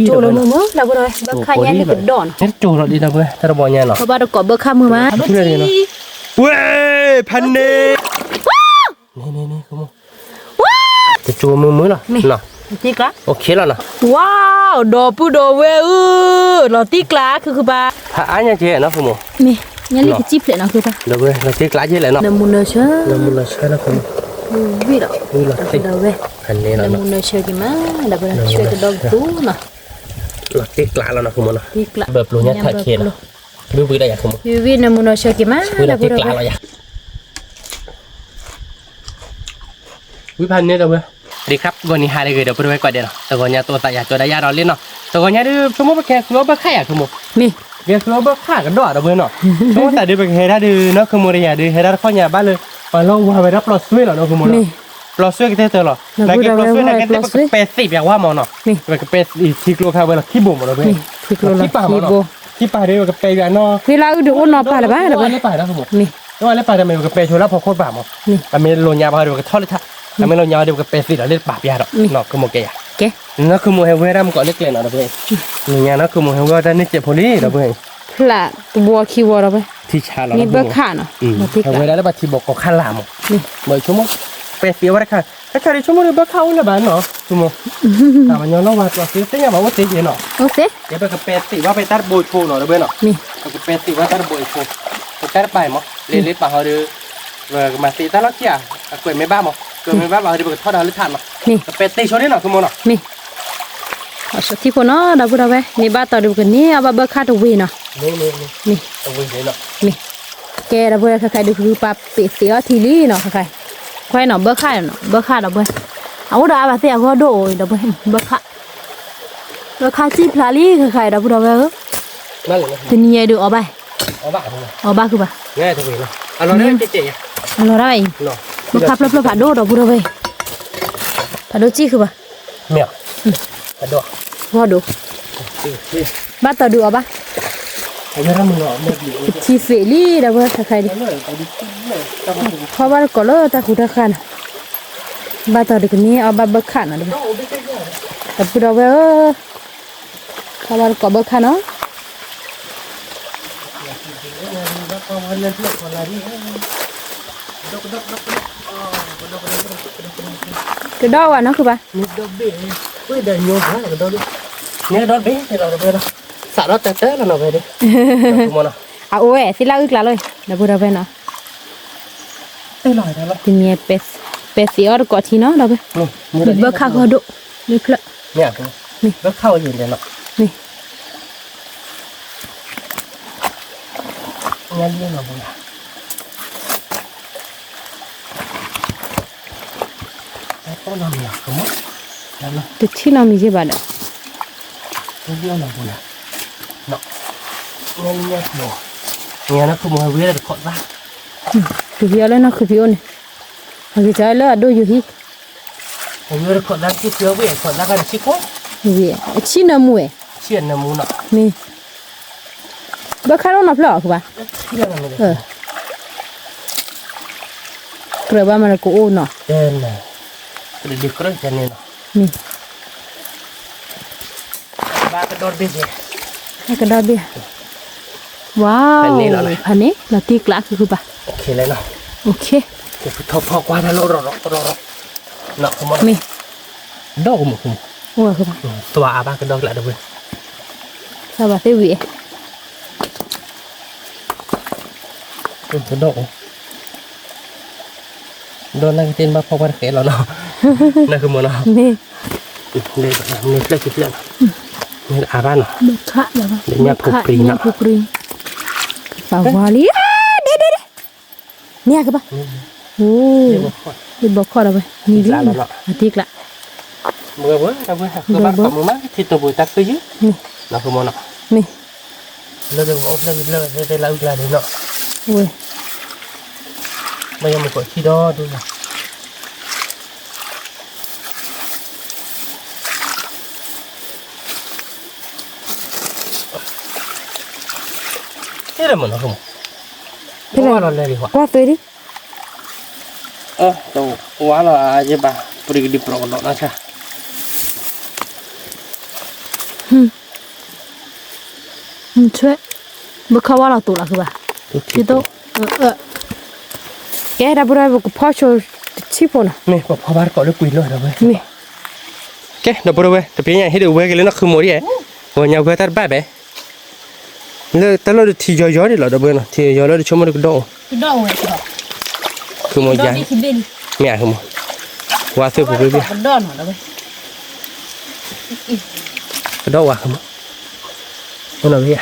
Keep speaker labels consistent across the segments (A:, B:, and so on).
A: จูเลยมือเราบ่ได้เบิกค่าแย่นี่เป็นดอน
B: เฮ็ดจูเราดีนะเว้ยถ้าเราบ่แย่เนาะ
A: เพราะว่าเราก็เบิกค่ามือมา
B: เพื่อเนาะเว้ยพันนี่นี่คือมึงจะจูมือเนาะเนาะ
A: ติ๊กละ
B: โอเคแล้วนะ
A: ว้าวดอปูดอเวเราติ๊กละคือปะ
B: พระอันยังเจ๊นะคุณหมอ
A: นี่ยังนี่คือจิ๊บเลยนะคือปะ
B: เดี๋ยวเว้ยเราติ๊กละเจ๊เลยเนาะ
A: น้ำมันเชื่อ
B: น้ำมันเชื่อนะคุณ
A: วิ่งหรอ
B: ติ๊ก
A: เว้ย
B: อันนี้แล้วเนาะ
A: น้ำมันเชื่อกี่มั้งเดี๋ยวเราช่วยกันดองตู้เนาะ
B: เราติ๊กละแล้วนะคุณหมอเนาะ
A: ติ๊กละ
B: แบบรู้เนี่ยถ่ายเคนดูวิได้ยังคุณหมอ
A: วิ่งน้ำมันเชื่อกี่มั้ง
B: เราติ๊กละเราอยากวิพันนี่เดี๋ยวเว้ยดีครับวันนี้หาได้เดี๋ยวไปดูไว้ก่อนเดี๋ยวแต่วันนี้ตัวตายตัวได้ยาเราเล่นเนาะแต่วันนี้ดูสมมติว่าแค่คือว่าแค่อยากสมมติ
A: นี่
B: แค่คือว่าฆ่ากันดอดเราเว้ยเนาะสมมติแต่ดูไปแค่ถ้าดูเนาะคือโมเรียดูแค่ถ้าข้อหยาบ้านเลยมาลองว่าไปรับปลอดช่วยเหรอเนาะคือโมเนาะปลอดช่วยกันเถอะหรอแล้วก็ปลอดช่วยแล้วก็เป็นสิบอย่างว่าหมอเนาะมันก็เป็นทีกลัวค่ะเวลาขี้บ่มเราเว้ย
A: ทีกลัวขี้ป่าเนาะ
B: ขี้ป่าด้วยมันก็เป็นอย่างเนาะ
A: เวลาดูอ้วนนอนป่าหรือเปล่าหรือเปล่า
B: ไม่ป่านะสมมตินี่ว่าเล่นป่าทำไมมันก็เป็นชัวร์แล้วพอโคตรป่ามั้งแต่เมลโลญาบ้าดูมันก็ทอดเลยท่าแต่เมลโลญาดูมันก็เป็นสิเราเล่นป่าพิยาดอกเนาะคือโมเกยนั่นคือโมเฮเวรามันก็เล็กเล่นเราเว้ยนี่นั่นคือโมเฮเวราได้เจ็บพอดีเราเว้ย
A: ละตัวขี้วัวเราไป
B: ที่ชาเรา
A: นี่เบิกขาเนาะ
B: เวลาเราบัดที่บอกก็ขั้นลามนี่เหมือนชั่วโมงเป็นเสียวอะไรค่ะถ้าใครชั่วโมงเบิกเข้าเลยบ้านเนาะชั่วโมงแต่มันย้อนเราว่าตัวซื้อเสียมาว่าเสียเนาะ
A: โอเค
B: เดี๋ยวไปกับเป็ดสิว่าไปตัดโบยโชเนาะเราเว้ยเนาะ
A: นี่
B: กับเป็ดสิว่าตัดโบยโชไปตัดไปมั้งเล่นๆป่ะเขาดูมาสีตัดแล้วเกี่ยเกิดไม่บ้ามั้งเกิดไม่บ้าเราดูไปทอดเราลิทันเนาะ
A: นี่
B: กับเป็ดตีโชนี่เนาะชั่วโมงเนาะ
A: นี่เอาที่คนเนาะดับเราไปนี่บ้านต่อดูกันนี่เอาเบิกขาตัววีเนาะ
B: นี่ตัววีเนาะ
A: นี่แกดับเราใครดูคือปลาเป็ดเสียทีลี่เนาะใครใครเนาะเบิกขาเนาะเบิกขาดับเราเอาดาบเสียก็โดยดับเบิกขาจีพลาลี่ใครดับเราไป
B: นั่นเลย
A: ทีนี้ดูเอาไป
B: เอาบ้า
A: คือปะ
B: ง่ายตัววีเนาะเราได้เจ๊
A: ๆเราได้เนาะเบิกขาเปล่าๆผ่าโดดับเราไปผ่าโดจีคือปะ
B: เมียผ่าโด
A: ว่าดูบ้านต่อดูเอาปะทีเฟลี่ดับเบิลถ้าใครดิเพราะว่าก็เลยตาขุดตาขันบ้านต่อดูกันนี้เอาบ้านเบิกขันนะดิแต่พูดเอาไว้เพราะว่าก็เบิกขันเนาะกระดอกอ่ะเนาะคือปะ
B: เนี่ยโดนเบ้เราเบ้เราสาระเตะเราเบ้ดิ
A: เอาโอ้ยสิลาอึกละเลยเดี๋ยวพูดเอาไปเนาะทีนี้เป็ดสีอ่อนกว่าทีเนาะเราไปเบิกข้าวก็ดุนี่เพล
B: เนี่ยนี่เบิกข้าวอยู่เลยเนาะ
A: นี่
B: งานเลี้ยงเราบุญต้นน้ำเนี่ยคือมั้ง
A: แต่ที่น้ำมีเจ็บบ้าง
B: เลี้ยงเราบุญเนาะเนี่ยคือเนี่ยนะคือมันเวลาขอดละ
A: คือพี่อะไรนะคือพี่อ้นมันจะเลยดูอยู่ที่
B: ผมเวลาขอดละที่เสือเวลขอดละกันชิโก้
A: เวียชิน้ำมวย
B: เชี่ยน้ำมูน่ะ
A: นี่บ้าข้าวน้ำเปล่าคือปะกระบะมันก็โอ้เนาะ
B: เด่นเลยกระดิกกระจันเนี่ยเนาะ
A: นี่
B: บ้ากระโดดเบี้ย
A: กระโดดเบี้ยว้าวพันนี้เราตีกลาคือปะ
B: โอเคเลยเนาะ
A: โอเค
B: จะทบพอกว่าแล้วรอเนาะคุณ
A: มี
B: ดอกมั้งคุณ
A: ว่าคือปะ
B: ตัวอาบ้ากระโดดละเดี๋ยวไป
A: สวัสดีวี
B: กระโดดโดนนั่งเต้นบ้าพอกว่าเขยเราเนาะนั่นคือมันเนาะ
A: นี่
B: เลยแบบนี้เลือกคิดเรื่องนี่อาบ้านเนาะ
A: เบิกขาอย่าง
B: เดี๋ยวเนี่ยผูกปรีเนาะ
A: ผูกปรีสาวาลีเด็ดเนี่ยคือปะโอ้ยบอกข้อเราไปนี่ดิตีกละ
B: เมื่อวันเราเมื่อคือบ้านของมึงมั้งที่ตัวบุตรคือยืดเราคือมันเนาะ
A: นี่
B: เราจะเอาเราได้เราอีกแล้วเนาะ
A: โอ้ย
B: ไม่ยังไม่กดขี้ดอดูนะนี่แหละมันเหรอคุณพี่ว่าเราเลยดีกว่า
A: ตัวดิ
B: ตัวว่าเราอาจจะบ้าปริกดิโปรโนนะใช่
A: ช่วยบ่เข้าว่าเราตัวละคือบ่พี่โตแกได้บ่ได้บ่ก็พอโชชิโพนะ
B: นี่พอบ้านเกาะด้วยปุ๋ยเลยนะเว้ย
A: นี่
B: แกเดี๋ยวไปดูเว้ยแต่เป็นยังให้ดูเว้ยกันเลยนะคือโมดิเอ๋วันยาวเว้ยตัดบ้าเบ้เลยตลอดที่ย่อยๆดิหรอเดี๋ยวเว้ยนะที่ย่อยๆแล้วชมมันก็โดน
A: คือดอกเว้ย
B: คือโมยา
A: นี่สิเป็น
B: ไม่อยากคือโมว่าซื้อปุ๋ยเบี้ย
A: ดอกหน่อยเว้ย
B: ก็โดนว่าคือโมมันเอาเบี้ย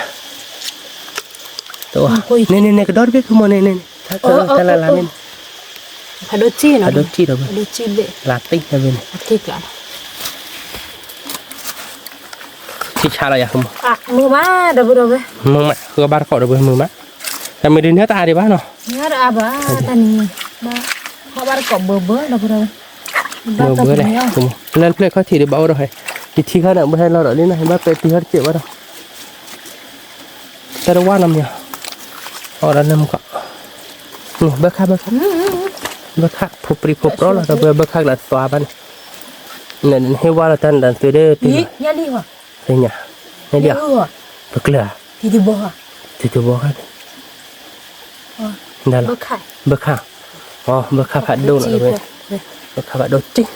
B: ตัวนี่ก็โดนเบี้ยคือโมนี่ถ้าเกิดแต่ละร้านนี่
A: พาโดจีเนาะ
B: โดนจีเดี๋ยวเว้ย
A: พาโดจีเบ้
B: ลาติ้งเดี๋ยวเว้ย
A: ติกละ
B: ที่ชาอะไรอยากคือโม
A: อ่ะมือมาเดี๋ยวบ่เว้ย
B: มึงมาคือบ้านเกาะเดี๋ยวเว้ยมึงมาแต่ไม่ได้เนื้อตาดีบ้านเนาะ
A: เนี่ยอะบ่ตานี่มาพอบ่ก็เบ่เดี๋ยวบ่เว้ย
B: เบื่อเลยคือโมเล่นเพลงเขาทีเดียวเบาเลยที่เขาเนี่ยไม่ให้เราหรอกนี่นะเห็นว่าเป็นที่เขาเจ็บว่าเราแต่เราว่าน้ำเนี่ยเอาแล้วน้ำก็นี่เบิกค่าผูปรีผูปร้อนเราเบิกค่าหลัดตัวบ้านเนี่ยให้ว่าเราตันดันตัวเด้อตี
A: นี่ยาลีว่ะ
B: เป็นไงนี่เดียวเบิกเหลือ
A: ที่ดิบ่อ่ะ
B: ที่ตัวบอกได้หรอ
A: บ่ขาย
B: เบิกค่าอ๋อเบิกค่าผัดโดนเลยเบิกค่าผัดโดนจริง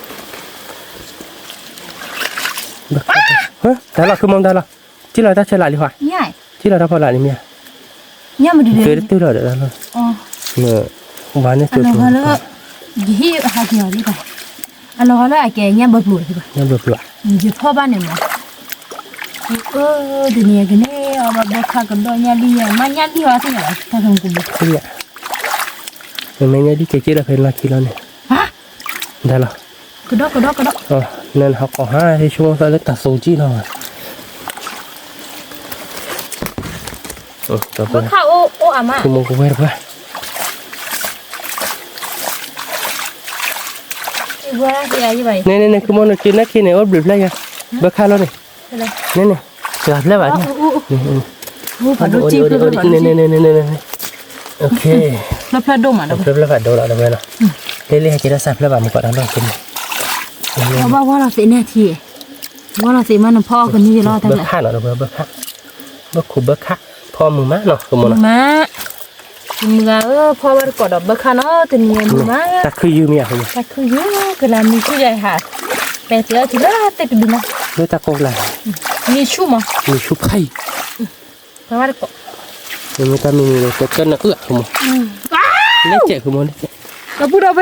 B: เบิกค่าเฮ้ยได้หรอคือมองได้หรอที่เราได้เฉลยดีกว่า
A: ใหญ่
B: ที่เราได้พอหลายนี่เนี่ย
A: เนี่ยมันดี
B: เกิดตัวเราเดี๋ยวเรา
A: อ๋อ
B: เนี่ยวันนี้
A: อั
B: ตั
A: น
B: ว
A: นั้นแล้วยี่หาเกี่ยวดีกว่าอันนั้นแล้วไอ้แกเนี่ยบ่ปลุกดีกว่า
B: ยังเบื่อเบื่อ
A: อยู่พ่อบ้านเนี่ยมั้งเดี๋ยวนี้กันเนี่ยเอามาบ่ค่ากันดอกเนี่ยลีอ่ะมันเนี่ยลีว่าที่ไหนถ้าทำกูบ่
B: เสียมันไม่เนี่ยดีเกจิเราเป็นลักกี้แล้วเนี่ย
A: ฮะ
B: ได้หรอก
A: ระดอก
B: อ๋อนั่นเขาขอให้ที่ช่วงตอนเล็กตัดโซจีหน่อยต่อไป
A: บ่ค่าโออามา
B: คือมงกุฎเวทไป
A: อีกว่าที่อะไรไป
B: เนี่ยคือมงกินนักกินเนี่ยว่าบลิบเลยยังเบิกค่าแล้วเนี่ยเนี่ยสลับแล้วแบบนี้
A: พาโดจีคือ
B: เนี่ยโอเค
A: แล้วพระดมอ่ะ
B: เริ่มแล้วแบบโดนแล้วเว้ยเนาะเรื่อยๆจะได้สับแล้วแบบมันก็ต้องกิน
A: เพราะว่าเราสิแน่ทีว่าเราสิมันพ่อคนนี้จะรอดทั้ง
B: เบิ
A: ห
B: ก
A: ลาย
B: ค่าเนาะเบิกค่าเบิกขู่เบิกค่าพอมือมะเนาะคือมงเนาะ
A: มามือพ่อว่ากอดบ่ค่าเนาะตัวนี้มือมา
B: แต่คือยืมเนี่ยคือ
A: แต่คือเยอะคือเรามีผู้ใหญ่หาแต่เสียทีละแต่ดูนะ
B: ด้วยตะโกนเลย
A: มีชุ่มอ่ะ
B: มีชุบไข่
A: เพราะว่าก็
B: มันจะมีเลยจะกันนะคือคือมงเล็กเจ๋คือมงเล็กเจ๋
A: เราพูดเอาไป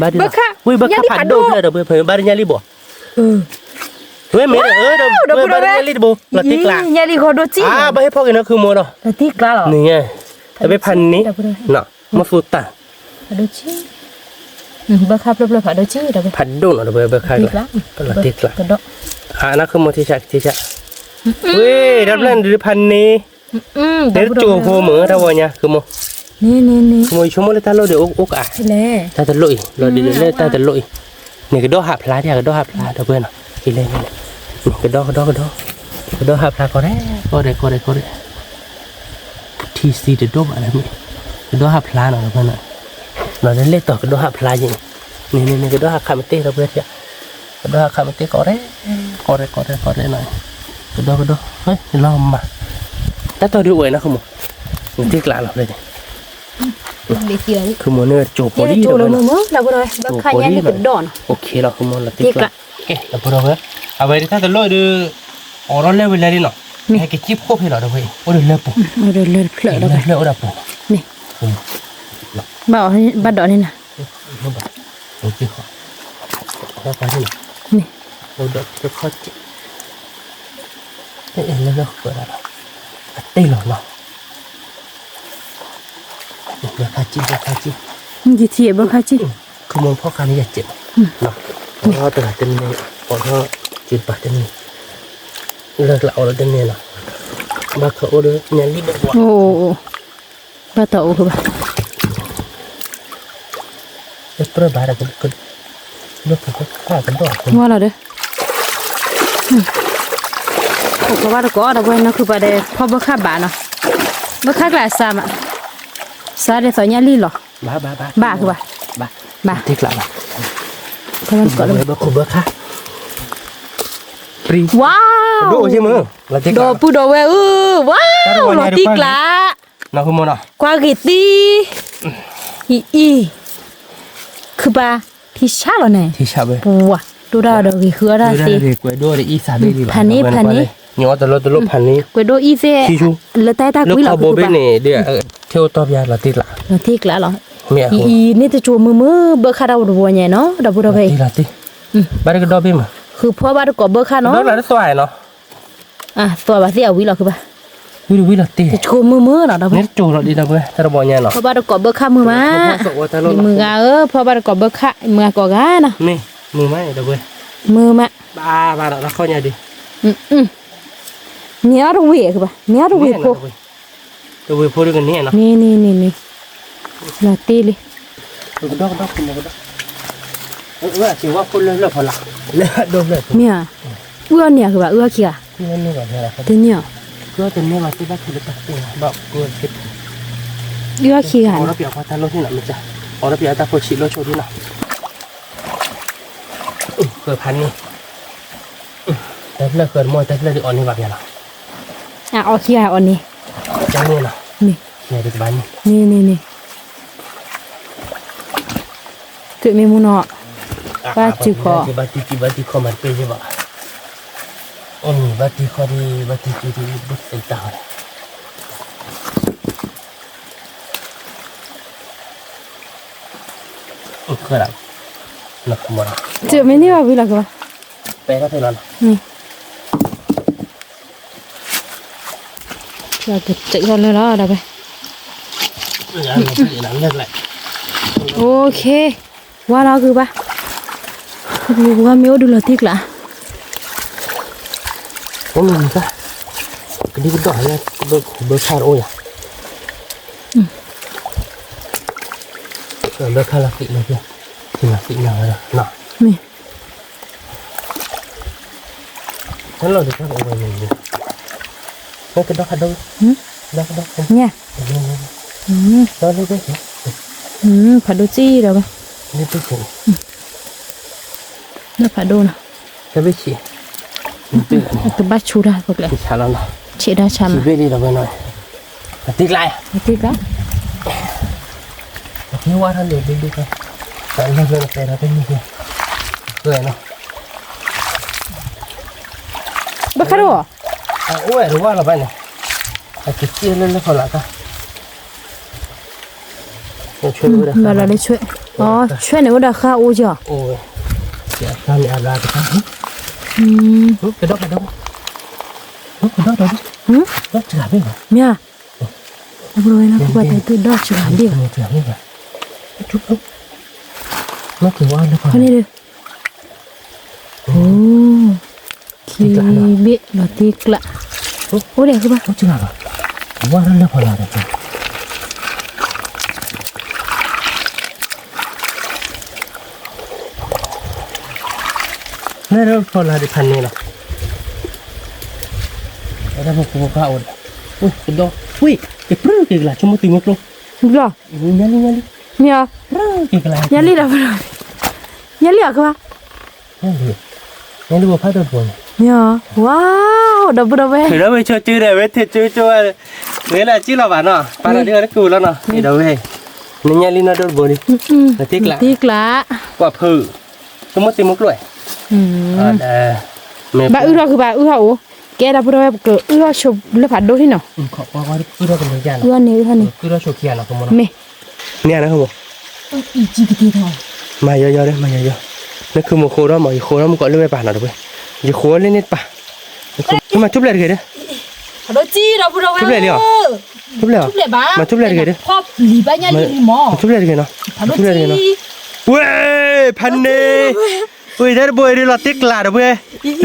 B: บ้านดีเว้ยเบิกค่าผัดโดนเลยเดี๋ยวเพิ่มบ้านยาลีบ่เว้ยเมย์เดี๋ยวบ้านยาลีบ่ละติ๊กละ
A: ยาลีเขาดูจี
B: ไปให้พ่อกินนะคือมงเนาะ
A: ละติ๊กละหรอ
B: นี่ไงแต่ไปพันนี้เนาะมาฟูตา
A: ดูจีเบิกค่าเปล่าๆดูจีเดี๋ยว
B: ผัดโดนเดี๋ยวเบิกค่าละติ๊กละ
A: กระดก
B: นั่นคือมงที่จะเว้ยรับเล่นหรือพันนี้เดี๋ยวจูโฮเหมือถ้าวันนี้คือมง
A: นี่
B: มวยชั่วโมงละตาโลเดี๋ยวอุกอ่ะ
A: แล้
B: ตาตะลุยเราเดี๋ยวเล่ตาตะลุยนี่ก็ดอกหับพลาเนี่ยก็ดอกหับพลาเดี๋ยวเพื่อนเนาะกินเลยนี่ก็ดอกหับพลาก็ได้ทีซีเดี๋ยวดอกอะไรมั้ยก็ดอกหับพลาเนาะเพื่อนเนาะเราเล่ต่อก็ดอกหับพลาจริงนี่ก็ดอกหับคาเมเต้เราเพื่อนจ้ะก็ดอกหับคาเมเต้ก็ได้หน่อยก็ดอกเฮ้ยลองมาแต่ตัวดูอวยนะคุณหมอมันที่กลางเราเลย
A: เด็กเกี่ยว
B: คือมันเนี่ยโจโปดี
A: โจเลยเนาะเราบ่ได้บักขายนี่เป็นดอน
B: โอเคเราคือมันละติ๊กละเอ๊ะเราพูดเอาไว้เอาไว้ถ้าจะลอยดูออร้อนเล่เวลาดิเนาะให้กิจิบโคบให้เราด้วยโอ้เดือดเล่ปุ๊บ
A: เรื่อยๆเพลอแล้ว
B: เล่โอ้ดับปุ๊บ
A: นี่บ่เอาให้บัดดอนนี่นะ
B: โอเคค่ะแล้วไปที่ไหน
A: นี่
B: เราเดือดจะเข้าจิเอ๊ะแล้วเปิดอะไรตีหรอเนาะเดี๋ยวข้าจิ้ม
A: กี่ทีบ่ค่ะจิ
B: คือมันพ่อการนี่อยากเจ็บเนาะเพราะว่าตลาดเต็มเลยเพราะว่าจิตปากเต็มเลยเลิกแล้วแล้วเต็มเลยเนาะมาเขาเด้อเนี่ยรีบบอก
A: โอ้บ่ต่อคือบ่
B: เด็กเปรี้ยวบาร์ก็เลิกเขาฆ่ากันด้วย
A: ว่าแล้วเด้อโอ้ก็ว่าก็ได้เว้ยนะคือบ่ได้พอบ่ค่าบาทเนาะบ่ค่ากลาซามอ่ะซาได้สอยาลีหรอ
B: บ้าคือบ้าที่กลับ
A: ถ้ามันก็
B: เลยบ้าคุบ้าค่ะ ปรี
A: ว้าว
B: ดูใช่มั้ยละติก
A: โดปูโดเวว้าวโรติกละ
B: นะคุณมอนะ
A: กว่ากี่ตีอีคือปะที่ชาแล้วเนี่ย
B: ที่ชาเบ้
A: ว้าดูดาวดอกกี่คืออะไรสิ
B: เด็กกวยด้วยอีสานดี
A: พันนี้
B: เนาะแต่เราพันนี้
A: กวยโดอีเซ่แล้วใต้ตา
B: ลูก
A: คุยหรอ
B: เขาโบเบ้เนี่ยเดี๋ยวเที่ยวตอบยาละติกละ
A: โรติกละเหรอ
B: เมีย
A: อีนี่จะจูมือเบอร์คาดาวดัวเนี่ยเนาะดับดับไป
B: ละติบ้านก็ดอบเบ้มา
A: คือพ่อบ้านก็เบอร์คาเนาะ
B: ดอบละสวยเนาะ
A: ตัวบ้านเสียวิหรอคือปะ
B: วิละติ
A: จะจูมือเนาะดับไป
B: เนี่ยจูเราดีนะเบ้ถ้าเราบอกเนี่ยเนาะ
A: พ่อบ้านก็เบอร์คามือมามือกาพ่อบ้านก็เบอร์คามือกอกานะ
B: นี่มือไหมเด้อเบ้
A: มือมา
B: บ้าเราเข้าเนี่ยดิ
A: เนี่ยรู้เวคือปะเนี่ยรู้เวโพ
B: ตัวเบ้พูดกันเนี่ยเนาะ
A: นี่ลาตีเลย
B: ดอกคุณบอกดอกถือว่าคนเลิกพอละเลิกโดนเลย
A: เมียเนี่ยคือปะเขีย
B: นี่ก่อนเนี่ยครับ
A: ตัวเนี่ย
B: ก็จะเนี่ยมาที่บ้านคือเลิกตัวบอกกูคิด
A: ขี้หัน
B: เราเปลี่ยนพอทานรถที่ไหนมันจะเราเปลี่ยนตาโคชิโรโชที่ไหนเกิดพันนี่แต่เลิกเกิดมวยแต่เลิกอ่อนนี่แบบนี้หรอ
A: เอาขี้หันอันนี้
B: จังเนี่ยนะ
A: นี่
B: เนี่ยเด็กบ้าน
A: นี่จุดมีมุนอบ้าจุคอ
B: บ้านที่คอมันเป็นใช่ปะอ๋อนี่บ้านที่คอดีบ้านที่จุดที่บุษเป็นตาเลยเคยหรอหนักมาก
A: จุดไม่นี่ว่าวิลากะ
B: ไปก็ไปแล้ว
A: นี่เราจะจัดกันเลยแล้วได้ไปโอเคว่าเราคือปะดูว่ามีโอดูลติกละ
B: โอ้ยนี่ก็ดีก็ดอกเนี่ยเบอร์คาร์โอ้ยเบอร์คาร์ลาฟิเลยเพื่อนที่ลาฟิอย่างไรน่ะ
A: นี่
B: งั้นเราจะทำอะไรดีนี่ก็ดอกดอก
A: เนี่ย
B: ดอกเลย
A: ผัดดูจี้เดี๋ยวไป
B: นี่ไปสิ
A: แล้วผัดดูนะ
B: จะไปฉี่
A: ตัวบ้าชูได้พวกเลย
B: ฉี่ชาแล้วนะ
A: เชด้าชัม
B: ฉี่เบลี่เราไปหน่อยติ๊กไล่
A: ติกละ
B: นี่ว่าท่านเดี๋ยวดูกันแต่เราเดินไปเราเป็นยังไงเคยเนาะ
A: บ้าคาร์โด
B: โอ้ยหรือว่าเราไปเนี่ยไอ้กิ๊กเจี๊ยบเล่นแล้วคนละกันช่วยด้วย
A: มาเราได้ช่วยอ๋อช่วยในวันดาข้าอูจ้ะ
B: โอ้ยเดี๋ยวท่านอาบน้ำกันกระดกกระดกดอกจะหาไม่เหรอ
A: เมียเอาไปเลยนะกูไปแต่ตัวดอกชิบหายดิ
B: จะหาไม่เหรอจุ๊บไม่ถึงว่าแล้วพอ
A: คนนี้เลยโอ้คีเบะลาติกละโอ้เดี๋ยวคือปะ
B: จะหาว่าแล้วพอแล้วจ้ะนี่เราพอแล้วดิพันนี่เนาะแล้วพวกกูก็เอาอุ้ยกระดกอุ้ยเก็บเรื่องกี่กระชุ่มตีมุกลง
A: หรอ
B: ยันลี่
A: เมีย
B: เรื่องกี่กระ
A: ยันลี่ละไปเลยยันลี่อะคือปะ
B: ยันลี่ว่าพัดตัวเนี่ย
A: เมียว้าวดับเว้ย
B: ถือแล้วไปช่วยจื้อเลยเว้ยถือจื้อช่วยเวลาจื้อเราบ้านเนาะปาราเดียวนักกูแล้วเนาะนี่เดี๋ยวเว้ยนี่ยันลี่น่าโดนบ่ดิติ๊กละ
A: ติกละ
B: กว่าพื้นสมมติมุกด้วย
A: บ้าเราคือบ้าเราโอ้แกดับเว้ยก็เราชอบเลือดผัดดูที่เนาะ
B: ขอบว่าคือเราเป็นตัวอย่าง
A: นี่
B: คือเราโชว์เขียนเนาะคุณม
A: เม
B: เนี่ยนะครับผม
A: อีจีกตีทอง
B: มาเยอะๆเลยมาเยอะๆนั่นคือโมโคราหมอโครามันก็เล่นไปป่าหน่อยด้วยอย่าโคเล่นนิดป่ะมาจุ๊บเลยเด้อ
A: เราจีเราพูดเราเว้ย
B: จุ๊บเลยเหรอจุ๊บเลยเหรอ
A: จุ๊บเลยบ้า
B: มาจุ๊บเลยเด้อ
A: พ่อหลีบ้านยันลี่หมอ
B: จุ๊บเลยเนาะ
A: จุ๊บเลยเนาะ
B: เว้ยพันเน่เว้ยได้บอยดิเราติ๊กลาดเว้ย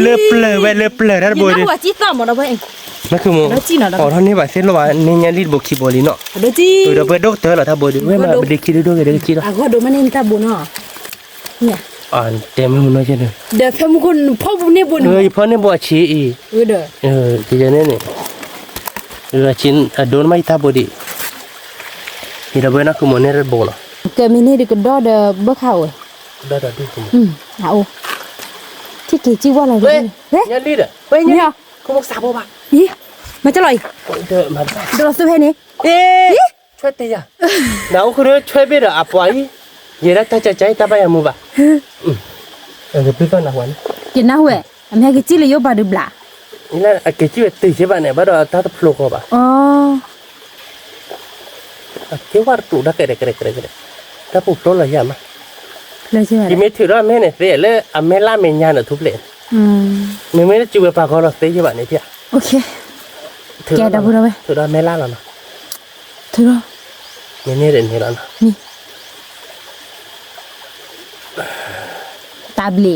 B: เลือเปลือยเว้ยเลือเปลือยได้บอยดิ
A: ว่าจีต่อหมดเราเว้ย
B: นั่นคือโมอ๋อท่านนี้แบบเส้นละวันนี่ยันรีดบุกขี้บอลีเนาะ
A: เราจี
B: เราไปด็อกเตอร์เหรอถ้าบอยดิเว้ยมาเด็กขี้ด้วยเด็กขี้ด้วย
A: อ่ะก็ดูมันนี่ตาบุญเนาะเนี่ย
B: เต็มเลยน้อยจังเลย
A: เดี๋ยวเพิ่มคนพ่อบุญนี่บุญ
B: พ่อเนี่ยบัวชีอี
A: เด้อ
B: ที่จะเนี่ยชิ้นโดนไม่ตาบดีที่เราเว้นนักขโมยเนี่ยระบบเนาะ
A: เกิดมีนี่ดิก็ดอเด้อบ่เข้าเว้ย
B: ได้ดูคุณ
A: เอา ที่กี่จีว่าอะไร
B: เว้ย
A: เฮ้ย
B: ยันลีดเว้ย
A: เนี่ย
B: กูบอกสาบบ่ะ
A: อีมันจะลอย
B: เดินมา
A: เดี๋ยวเราซื้อให้นี่
B: เอ๊ะช่วยตีอ่ะเดี๋ยวคุณช่วยไปเด้ออ่ะปอยเยอะตาใจตาไปอ่ะมูบ่ะเออพี่ก็นะวัน
A: กินน้าเว้ยอันนี้กี่จีเลยโยบาดูบลา
B: นี่แหละอ่ะกี่จีตีใช่ป่ะเนี่ยบ่ดอตาตะพลุกบ่ะ
A: อ๋อ
B: เกี่ยวกับตัวได้เกิดถ้าปุ๊บโตเลยยังมั้ย
A: เลยใช่ไหม
B: ที่ไม่ถือว่าแม่เนี่ยเสียเลยอ่ะแม่ล่าแม่ยานทุบเลยไม่ได้จูบปากเขาหรอกเสียใช่ป่ะเนี่ยพี่
A: โอเคแกดับบุระเว้ย
B: ถือว่าแม่ล่าแล้วนะ
A: ถือว่า
B: เนี่ยเด่นเห็นแล้วนะ
A: นี่ตาเบล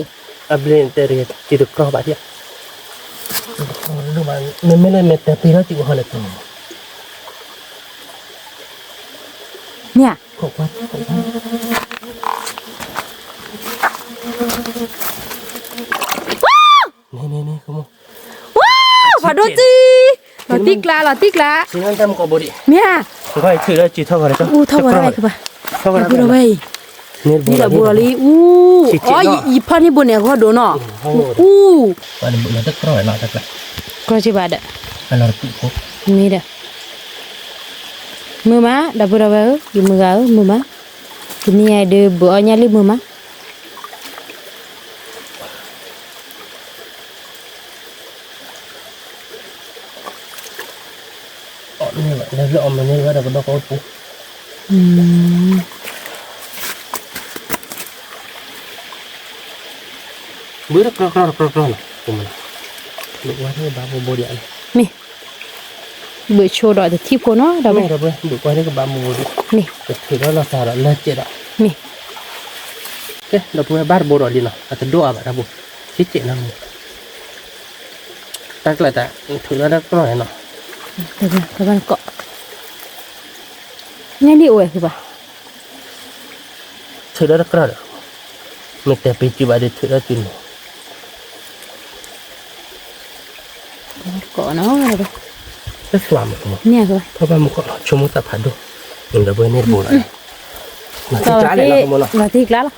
B: อับเล่นแต่เรียนจีดุกรอบอ่ะพี่ดูมันไม่ได้เม็ดแต่ปีแล้วจีบหัวเลยตัว
A: เนี่ย
B: ขอบคุณนี่คุณ
A: ว้าวพอดูจีหลอติกลา
B: สิ่งนั้นทำกับบริ
A: เนี่ย
B: ก็ถือแล้วจีเท่ากันเลยจ้ะ
A: อู้เท่าอะไรคือปะ
B: เท่ากัน
A: บุระเว้ย
B: นี่
A: นี่แหละบุระลีอู้อ๋ออีพันนี่บนเนี่ยก็โดนเนาะอู้
B: วันนี้เราจะกรอยเราจะไป
A: ก็จะบาดอ่ะ
B: เราติดคุก
A: นี่เด้อมือมาดับบุระเว้ยอยู่มือเอามือมาทีนี้ไอ้เดือบัวเนี่ยรีบมือมา
B: อ๋อนี่แหละแล้วเอามาเนี่ยว่าเราก็ต้องเอาปุ๊บเบื่อกรอกคุณมันลูกว่าที่บ้าบริอัน
A: นี่เบื่อโชว์ดอกแต่ที่คนเนาะดับ
B: ไม่
A: เว้ย
B: เราไปดูว่าที่กับบ้าบริ
A: นี่
B: แต่ถือว่าเราสาระเลิศเจ็ดอ่ะ
A: นี่
B: เอ๊ะเราพูดบ้านบริดีเนาะอาจจะดูอ่ะแบบบุที่เจ็ดนั่งตั้งแต่แต่ถือแล้วก็หน่อยเนาะ
A: เดี๋ยวกำลังเกาะเนี่ยนี่โอ้ยคือปะ
B: ถือแล้วก็หน่อยไม่แต่ปีจีบได้ถือแล้วจริง
A: เกาะเนาะอะไรปะ
B: แล้วสวามมัน
A: เนี่ยคือ
B: เพราะว่ามันก็ชมุตะพัดดูมันระเบิดเน็ตโบราณมาที่จ้าเลยนะคุณล่ะ
A: เราที่กล้าละ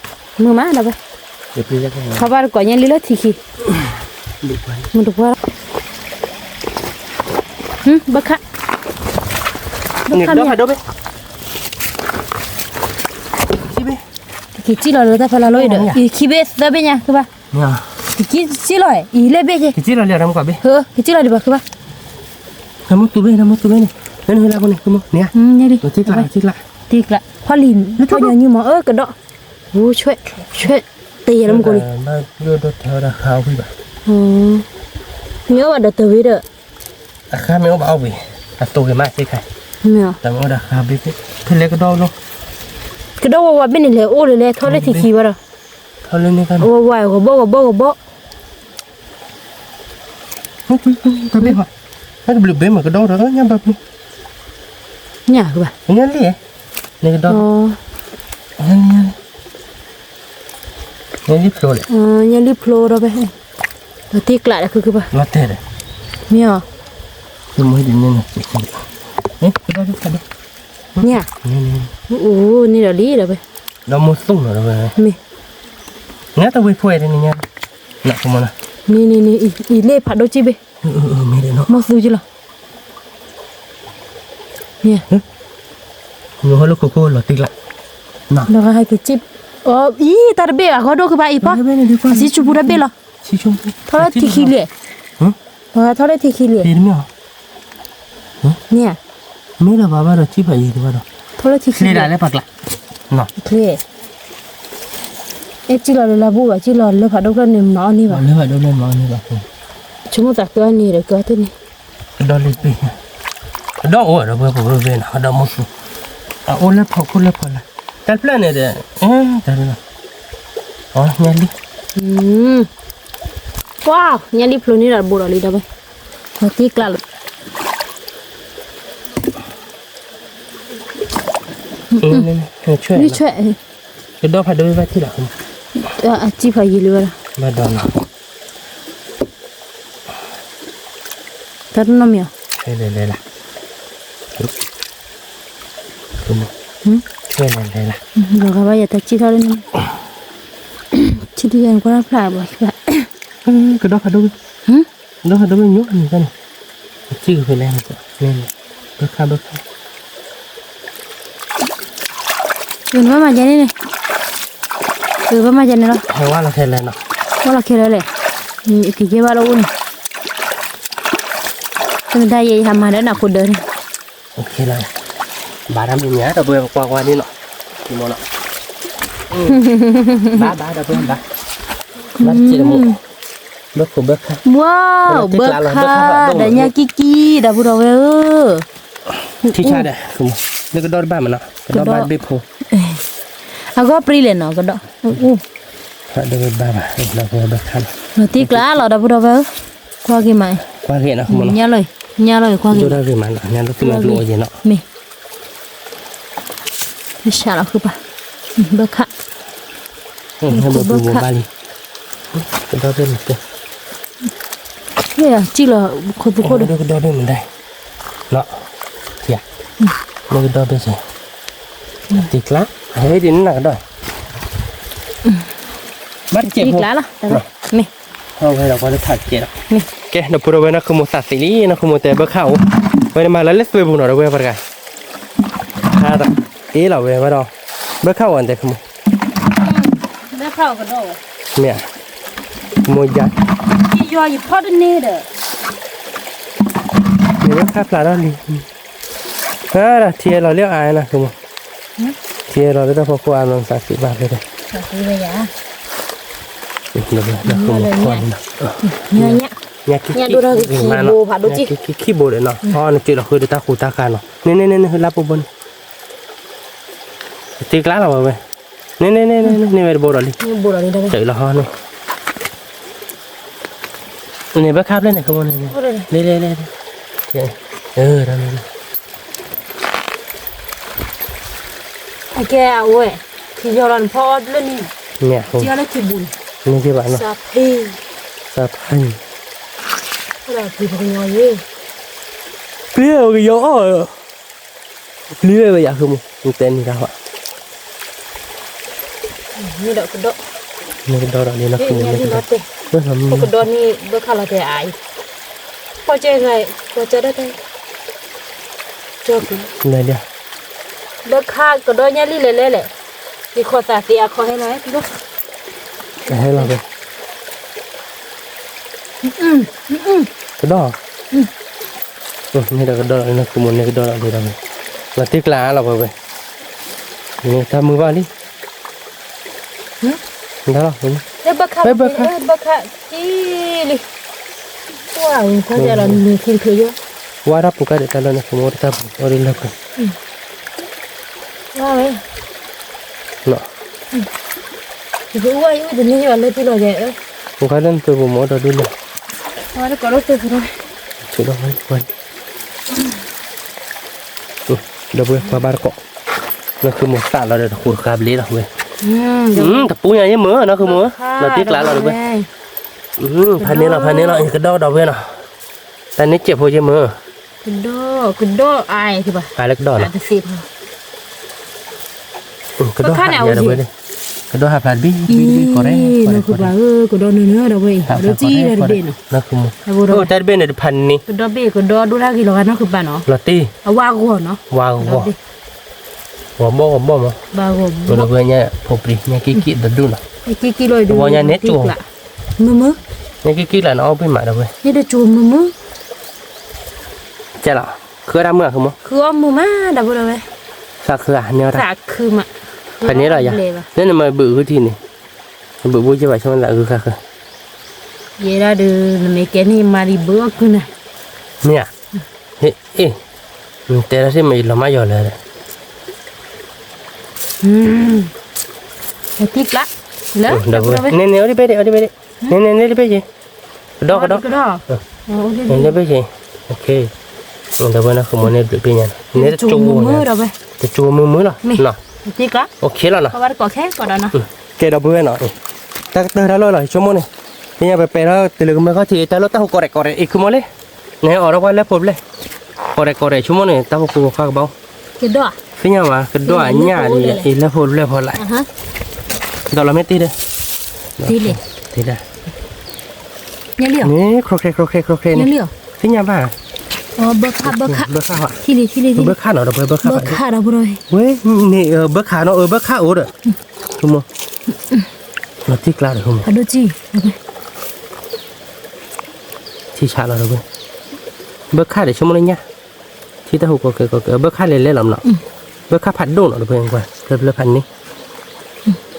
A: มือมาดับเว้ย
B: เดี๋ยวพี่จะให้
A: เขาบ้านก่อนเนี่ยลิละทีขี้
B: ดูไป
A: มันถูกว่าบักขะ
B: เนี่ยดูไปดูไปที่ไป
A: ทีขี้เราเลยแต่พอเราลอยเด้ออีขี้เบสได้เป็นยังคือปะ
B: เนี่ย
A: ทีขี้ขี้ลอยอีเล่เบย
B: ที่เราเรียกน้ำกว่าไป
A: เฮ้อขี้ลอยดีปะคือปะ
B: น้ำมันตัวไปนี่นั่นเวลาคนนี้คุณเนี่ย
A: เนี่ยดิ
B: ตัวที่ละ
A: ตีกละพอลินพออย่างนี้หมอกระดอกโอ้ช่วยตีแล้วมึงกูนี่
B: มาโยนแถวราคาพี่บ่า
A: อ๋อเมียวว่าเดือดเตวิเด้อ
B: ราคาไม่เอาไปเอาตัวกันมากใช่ไหม
A: เมียว
B: แต่ว่าราคาไปเพื่อนเล็กก็ดองเนาะ
A: กระดอกว่าเป็นนี่เลยโอ้เลยทอดเลยทีขี้วะเด้อ
B: เขาเล่นนี่กัน
A: โอ้วายก็บ่
B: ก็ไม่พอถ้าจะบลูเบมันก็ดองแล้วยังแบบนี้
A: เนี่ยคือปะ
B: ยังเลยนี่ก็ดอง
A: อ๋อ
B: ยังยิบโซ่เลย
A: เนี่ยรีบโผล่เราไปเราตีกละคือปะ
B: มาเตะเลย
A: เมียว
B: คือมือดินเนี่ยนี่ก็ได้ก็ได้
A: เนี่ย
B: นี่
A: โอ้นี่เราลีเราไป
B: เราหมดส่งแล้วไป
A: มี
B: งั้นตัวไปพูดอะไรนี่เนี่ยหนักมั้งนะ
A: นี่อีเล่ผัดโดจิเบ
B: ไม่ได้เนาะ
A: มอสดูจิล่ะเนี่ย
B: หนูฮัลโหลโคโค่หลอดติดละน่ะ
A: เราให้กิจิบอ๋ออีตาเบะเขาดูคือไปอีปะสิจูบุระเบะล่ะ
B: ชิชม
A: เท่าไรที่ขี้เหร่เท่าไรที่ขี้เหร่
B: ปีนี้เหรอ
A: เนี่ย
B: ไม่ได้บ้าเราชิบหายดีบ้าเรา
A: เท่าไรที่ขี้
B: นี่
A: เห
B: ได้
A: ร่
B: เลยปักละน่ะ
A: เคเอจิลอลาบูอะจิลอลเลยผัดดูกันเนี่ยหมอนี่
B: เอา
A: ปะ
B: เลยว่าดูเล่นมานี่บ้า
A: ชั่วโมงจากตัวนี้เลยก็ตัวนี้
B: ดอลเลยปีดอโอ้เราเบื่อผมรู้เรื่องดอมุสุอ่ะโอ้เล็บพอคุณเล็บพอละแต่เพลนเนี่ยเด้แต่เนาะอ๋อเนี่ยลิ
A: ว้าวเนี่ยรีบพลุนี่เราบูรอลีได้ไหมเราตีกลาล
B: นี่ช่วย
A: นี่ช่วย
B: จะดอพัดดูไปที่หลัง
A: จีพายีเลยละ
B: มาดอนะ
A: แต่น้องเมียว
B: ช่วยเลยล่ะคุณช่วยเลยล่ะ
A: เราก็ว่าอย่าตัดจีเท่านั้นจีที่ยังก็รับพลาดบ่อย
B: cái đó đó nó nhúc như thế này chưa phải làm nên bước khai
A: đừng có mà vậy này đừng có mà vậy này đâu
B: hay quá là thế này nó
A: quá là kia đây cái kia bao lâu này người ta vậy làm mà để nào cuộc đời này
B: ok là bà đang bị nhá đâu vừa qua đi nọ đi mua nọ ba đâu vừa ba chỉ là một bước khác
A: wow bước khác để nhà kiki đã vừa rồi
B: thì cha đây không nó cái đó ba mà nó cái đó ba bếp hồ
A: có pri lên nó cái đó
B: phải được ba mà nó vừa bước khác
A: nó tiếc lá là đã vừa rồi qua cái mày
B: qua hiện nó không
A: nhà lời qua cái
B: tôi đã về mà nhà nó cứ là lụa gì nó
A: mi sao là không ba bước khác
B: hay một buồng ba đi cái đó bên này
A: đây là chỉ là khôi phục khôi được
B: cái đó bên mình đây nó kìa đây cái đó bên này tiếc lá thế thì nó là cái đó bắt chẹp
A: tiếc lá là mi
B: không hay là có cái thật chẹp ok nó pura nó không một sạch lý nó không một tè bơ khẩu vậy mà lấy về vùng nào đâu về phải cái ha đó ý là về vào đâu bơ khẩu anh thấy không
A: bơ khẩu cái đâu
B: mẹ mua giá
A: chỉ do gì phát đến nè đó
B: nếu khác là đó đi đó là thiê là liếc ai nè không thiê là đó phải qua làm sạch sẽ bạc đây đây
A: sạch sẽ bây giờ
B: được rồi nó không một con
A: nhá
B: nhà
A: đồ đó cái bồ phạt đồ chi
B: cái bồ đấy nó nó chỉ là hơi để ta cụ ta cả nó nên hơi lắp bồn tiếc lá là vậy nên về bồ rồi đi
A: đây
B: chạy là ho này này bác khắp lên này không này lên đâu
A: cái ơi thì giờ lần phò lên
B: nè không
A: chưa lấy cái bùn
B: nên cái bạn nó sạp hay
A: là thì phải ngồi đi
B: kia cái gió rồi kia bây giờ không tên gì đâu ạ
A: như đậu cái đậu
B: như cái đó đi nó không
A: như
B: nó
A: cái đậu ni bữa khai là thế ai qua chơi này qua chơi đó đây chơi cái
B: này đi
A: bữa khai cái đậu nhà li lệ thì khó ta thì khó hay nói cái đó
B: cái hay là cái đó như là cái đó nó không muốn cái đó là gì đâu là tiếc lá là vậy người ta mưa vào đi đó
A: bữa khai chi li wow có giờ là mình khi khơi vô
B: qua đó buka để ta lên không muốn ta ở đây là cái
A: wow
B: nó
A: thì cái quay cái gì như là lấy tiền rồi vậy
B: buka lên tôi cũng muốn ở đây là
A: wow nó có đâu tiền rồi
B: chỗ đó hay quên đâu vừa qua bar cọ nó cứ một tạ là được khur khab lý rồi tập bún nhà mỡ nó cứ mỡ là tiếc lá là được vậy phần này là cái đó đầu bên nào ta nít chẹp hồi chứ mỡ
A: cái đó ai thì bà
B: ai là cái đó là cái đó hạt nhà đâu bên đây cái đó hạt là bi có đấy
A: nó cứ bà cái đó nữa đâu vậy đó chi là bên
B: nó cứ mỡ cái bên này phần này
A: cái đó bên cái đó đu ra cái nó cứ bà nó
B: là ti
A: wow nó
B: wow bom mà
A: bà gồm
B: rồi vừa nhà phổ bì nhà kiki đợt đun à
A: kiki rồi được
B: nhà nét chuồng
A: mơ
B: nhà kiki là nó bên mặt đâu vậy
A: nhà được chuồng mơ
B: chả là khứa đam mưa không
A: khứa mơ má đâu vậy
B: sao khứa nhau ra
A: khứa mà
B: phầnนี้là gì nên là mà bự cái gì này bự vui chứ vậy sao lại khứa khứa
A: vậy là được mấy cái này mà đi bữa cứ này
B: nè ê thế là xem mình làm mấy giờ rồi
A: tiếc lắm lớn
B: nên nếu đi bé đi nên đi bé gì cái đó nên đi bé gì ok mình đâu nó không muốn nên được bé nha nên chua
A: mưa đâu vậy
B: chua mưa rồi nè
A: tiếc lắm
B: ok là nè
A: có bắt có khác còn đó nè
B: cái đó bé nọ ta đã lôi rồi cho món này bây giờ bé đó từ lúc mới có thì ta lôi ta không có ít không lấy này ở đâu qua lấy phốp lấy có cho món này ta không có phá bao
A: cái đó
B: cái nhà mà cái đó nhà thì lấy phốp lại đó là mấy tí đây
A: tí đây
B: tí đây
A: nhớ liều
B: นี่โครเคโครเคโครเค
A: nhớ
B: นี่
A: liều
B: ที่ยังบ้า
A: bơ
B: เบอร์ข้าวอ่ะ
A: thi li
B: เบอร์ข้าวเนาะเบอร์ข้าว
A: bơ khá đâu rồi
B: เว้ยนี่เบอร์ข้าวเนาะเบอร์ข้าวโอ้เด้อคุณมเราที่กล้าเลยคุณ
A: à đôi chi
B: ที่ชาเราเลยเบอร์ข้าวเดี๋ยวชั่วโมงนี้ที่ตะหุกก็เบอร์ข้าวเล่นๆหรอเนาะเบอร์ข้าวผัดโดนเนาะเพื่อนกว่าเริ่มพันนี้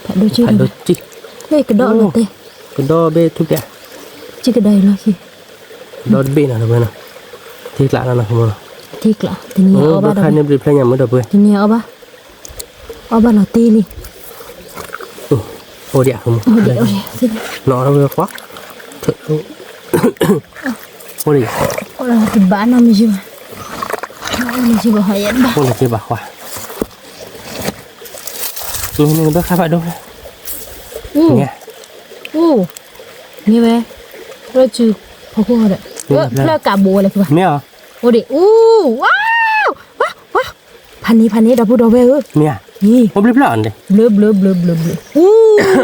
A: à đôi chi
B: ผัดโดจิ
A: đây cái đọ là tê
B: ก็ดอเบทุกอย่าง
A: chi cái đây là gì
B: ดอเบนะเพื่อนที่กล้าแล้วนะคุณ
A: thì cả thì
B: โอ้
A: nhiều
B: เบอ
A: ba
B: ร์ข้าว
A: đâu
B: เนี่ยเปลี่ยนยังไม่ได้เพื่อน
A: thì nhiều ba là tê li
B: โอ้เดี๋ยวคุณ
A: để ôi xin
B: นอนเราเบอร์ควักเถอะโอ้ดิ
A: ôi là thì bán nó mới chưa mình chưa có hỏi em ba
B: โอ้เลยเจ็บบ้ากว่านี่เบอร์ข้าวผัดโดนเนี่ย
A: như vậy rồi chứ khó khăn rồi là cả bùa là kìa
B: เนี่ย
A: ôi đi wow wowพันนี้ดับเบิลเออ
B: เนี่ย
A: นี่
B: ผมรีบร้อนเลย
A: เบล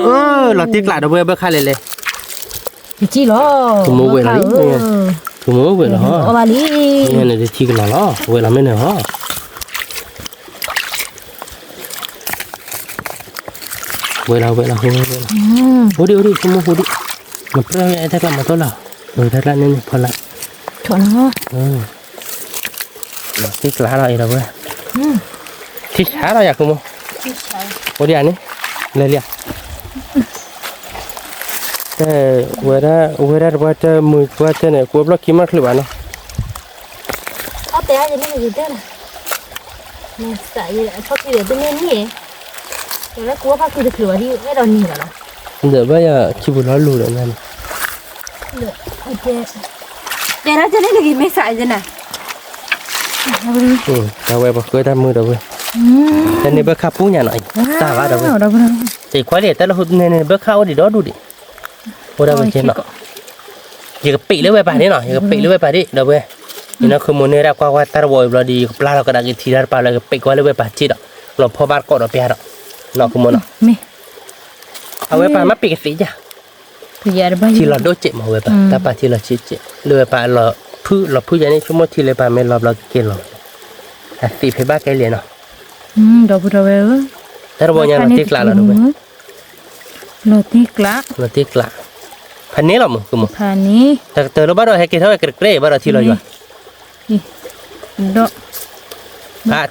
A: อ
B: เราตีกลาดเบอร์ข้าวเลย
A: จีหรอ
B: ถูกเวลาฮะ
A: เอามาลี
B: เนี่ยเนี่ยที่กลาล้อเวลาไม่เนี่ยฮะเวลาโอ้ดิคุณมูดิมันเปรี้ยวไอ้ท่ากันมาตัวละท่าละนี่พอละ
A: ถอนเนาะ
B: เราตีกลาเราอีกแล้วเว้ยที่ช้าเราอยากคุณมูโอ้ดิอันนี้เลยแต่เวลาว่าจะมือว่าจะเนี่ยกูบล็อกกี่มัดหรือเปล่าเนาะ
A: เอาแต่อันนี้มันอยู่ได้ล่ะนี่ใส่พักที่เดี๋ยวเป็นนี่เดี๋ยวแล้วกูว่าพักที่จะถือว่าที่ไม่โดนนี่หรอ
B: เดี๋ยวว่าจะคิดว่าเรารู้แล้วนั่น
A: โอเคเดี๋ยวเราจะได้กินไม่ใส่จ้ะน่ะ
B: เราไปบอกเคยทำมือเดี๋ยวเว้ยแต่ในเบอร์ข้าวปูเนี่ยหน่อยตาว่าเดี๋ยวเว้ยแต่ควายเด็ดแต่ละหุ่นในเบอร์ข้าวดิดูดิโอ้เดี๋ยวเว้ยเช่นเนาะอย่ากปีเลยเว้ยป่านนี้เนาะอย่ากปีเลยเว้ยป่านนี้เดี๋ยวเว้ยนี่นะคือมันเนี่ยเราว่าตาบอยเราดีปลาเราก็ได้กินทีละปลาเราก็ปีกว่าเลยเว้ยป่านจีดอ่ะเราพอบ้านก่อนเราเปียร์อ่ะเนาะคือมันเนาะ
A: มี
B: เอาเว้ยป่านมาปีกสีจ้ะ
A: คืออยากได้บ้าง
B: ที่เราโดนเจ็บมาเว้ยป่านแต่ป่านที่เราชี้เจ็บเลยป่านเราพูดอย่างนี้ชั่วโมงที่เลยป่านไม่เราเกลียดเราตีเพบ้าแกเรียนเนาะ
A: ดับเบิลเออ
B: แต่เราบอกยังเราตีกลาเราดูเว้ย
A: เราตีกลา
B: เราตีกลาพันนี้เราหมึงคือมึง
A: พันนี้
B: แต่เตอร์เราบ้านเราให้กินเท่าไหร่เกรย์บ้านเราที่เราอยู่
A: ดอก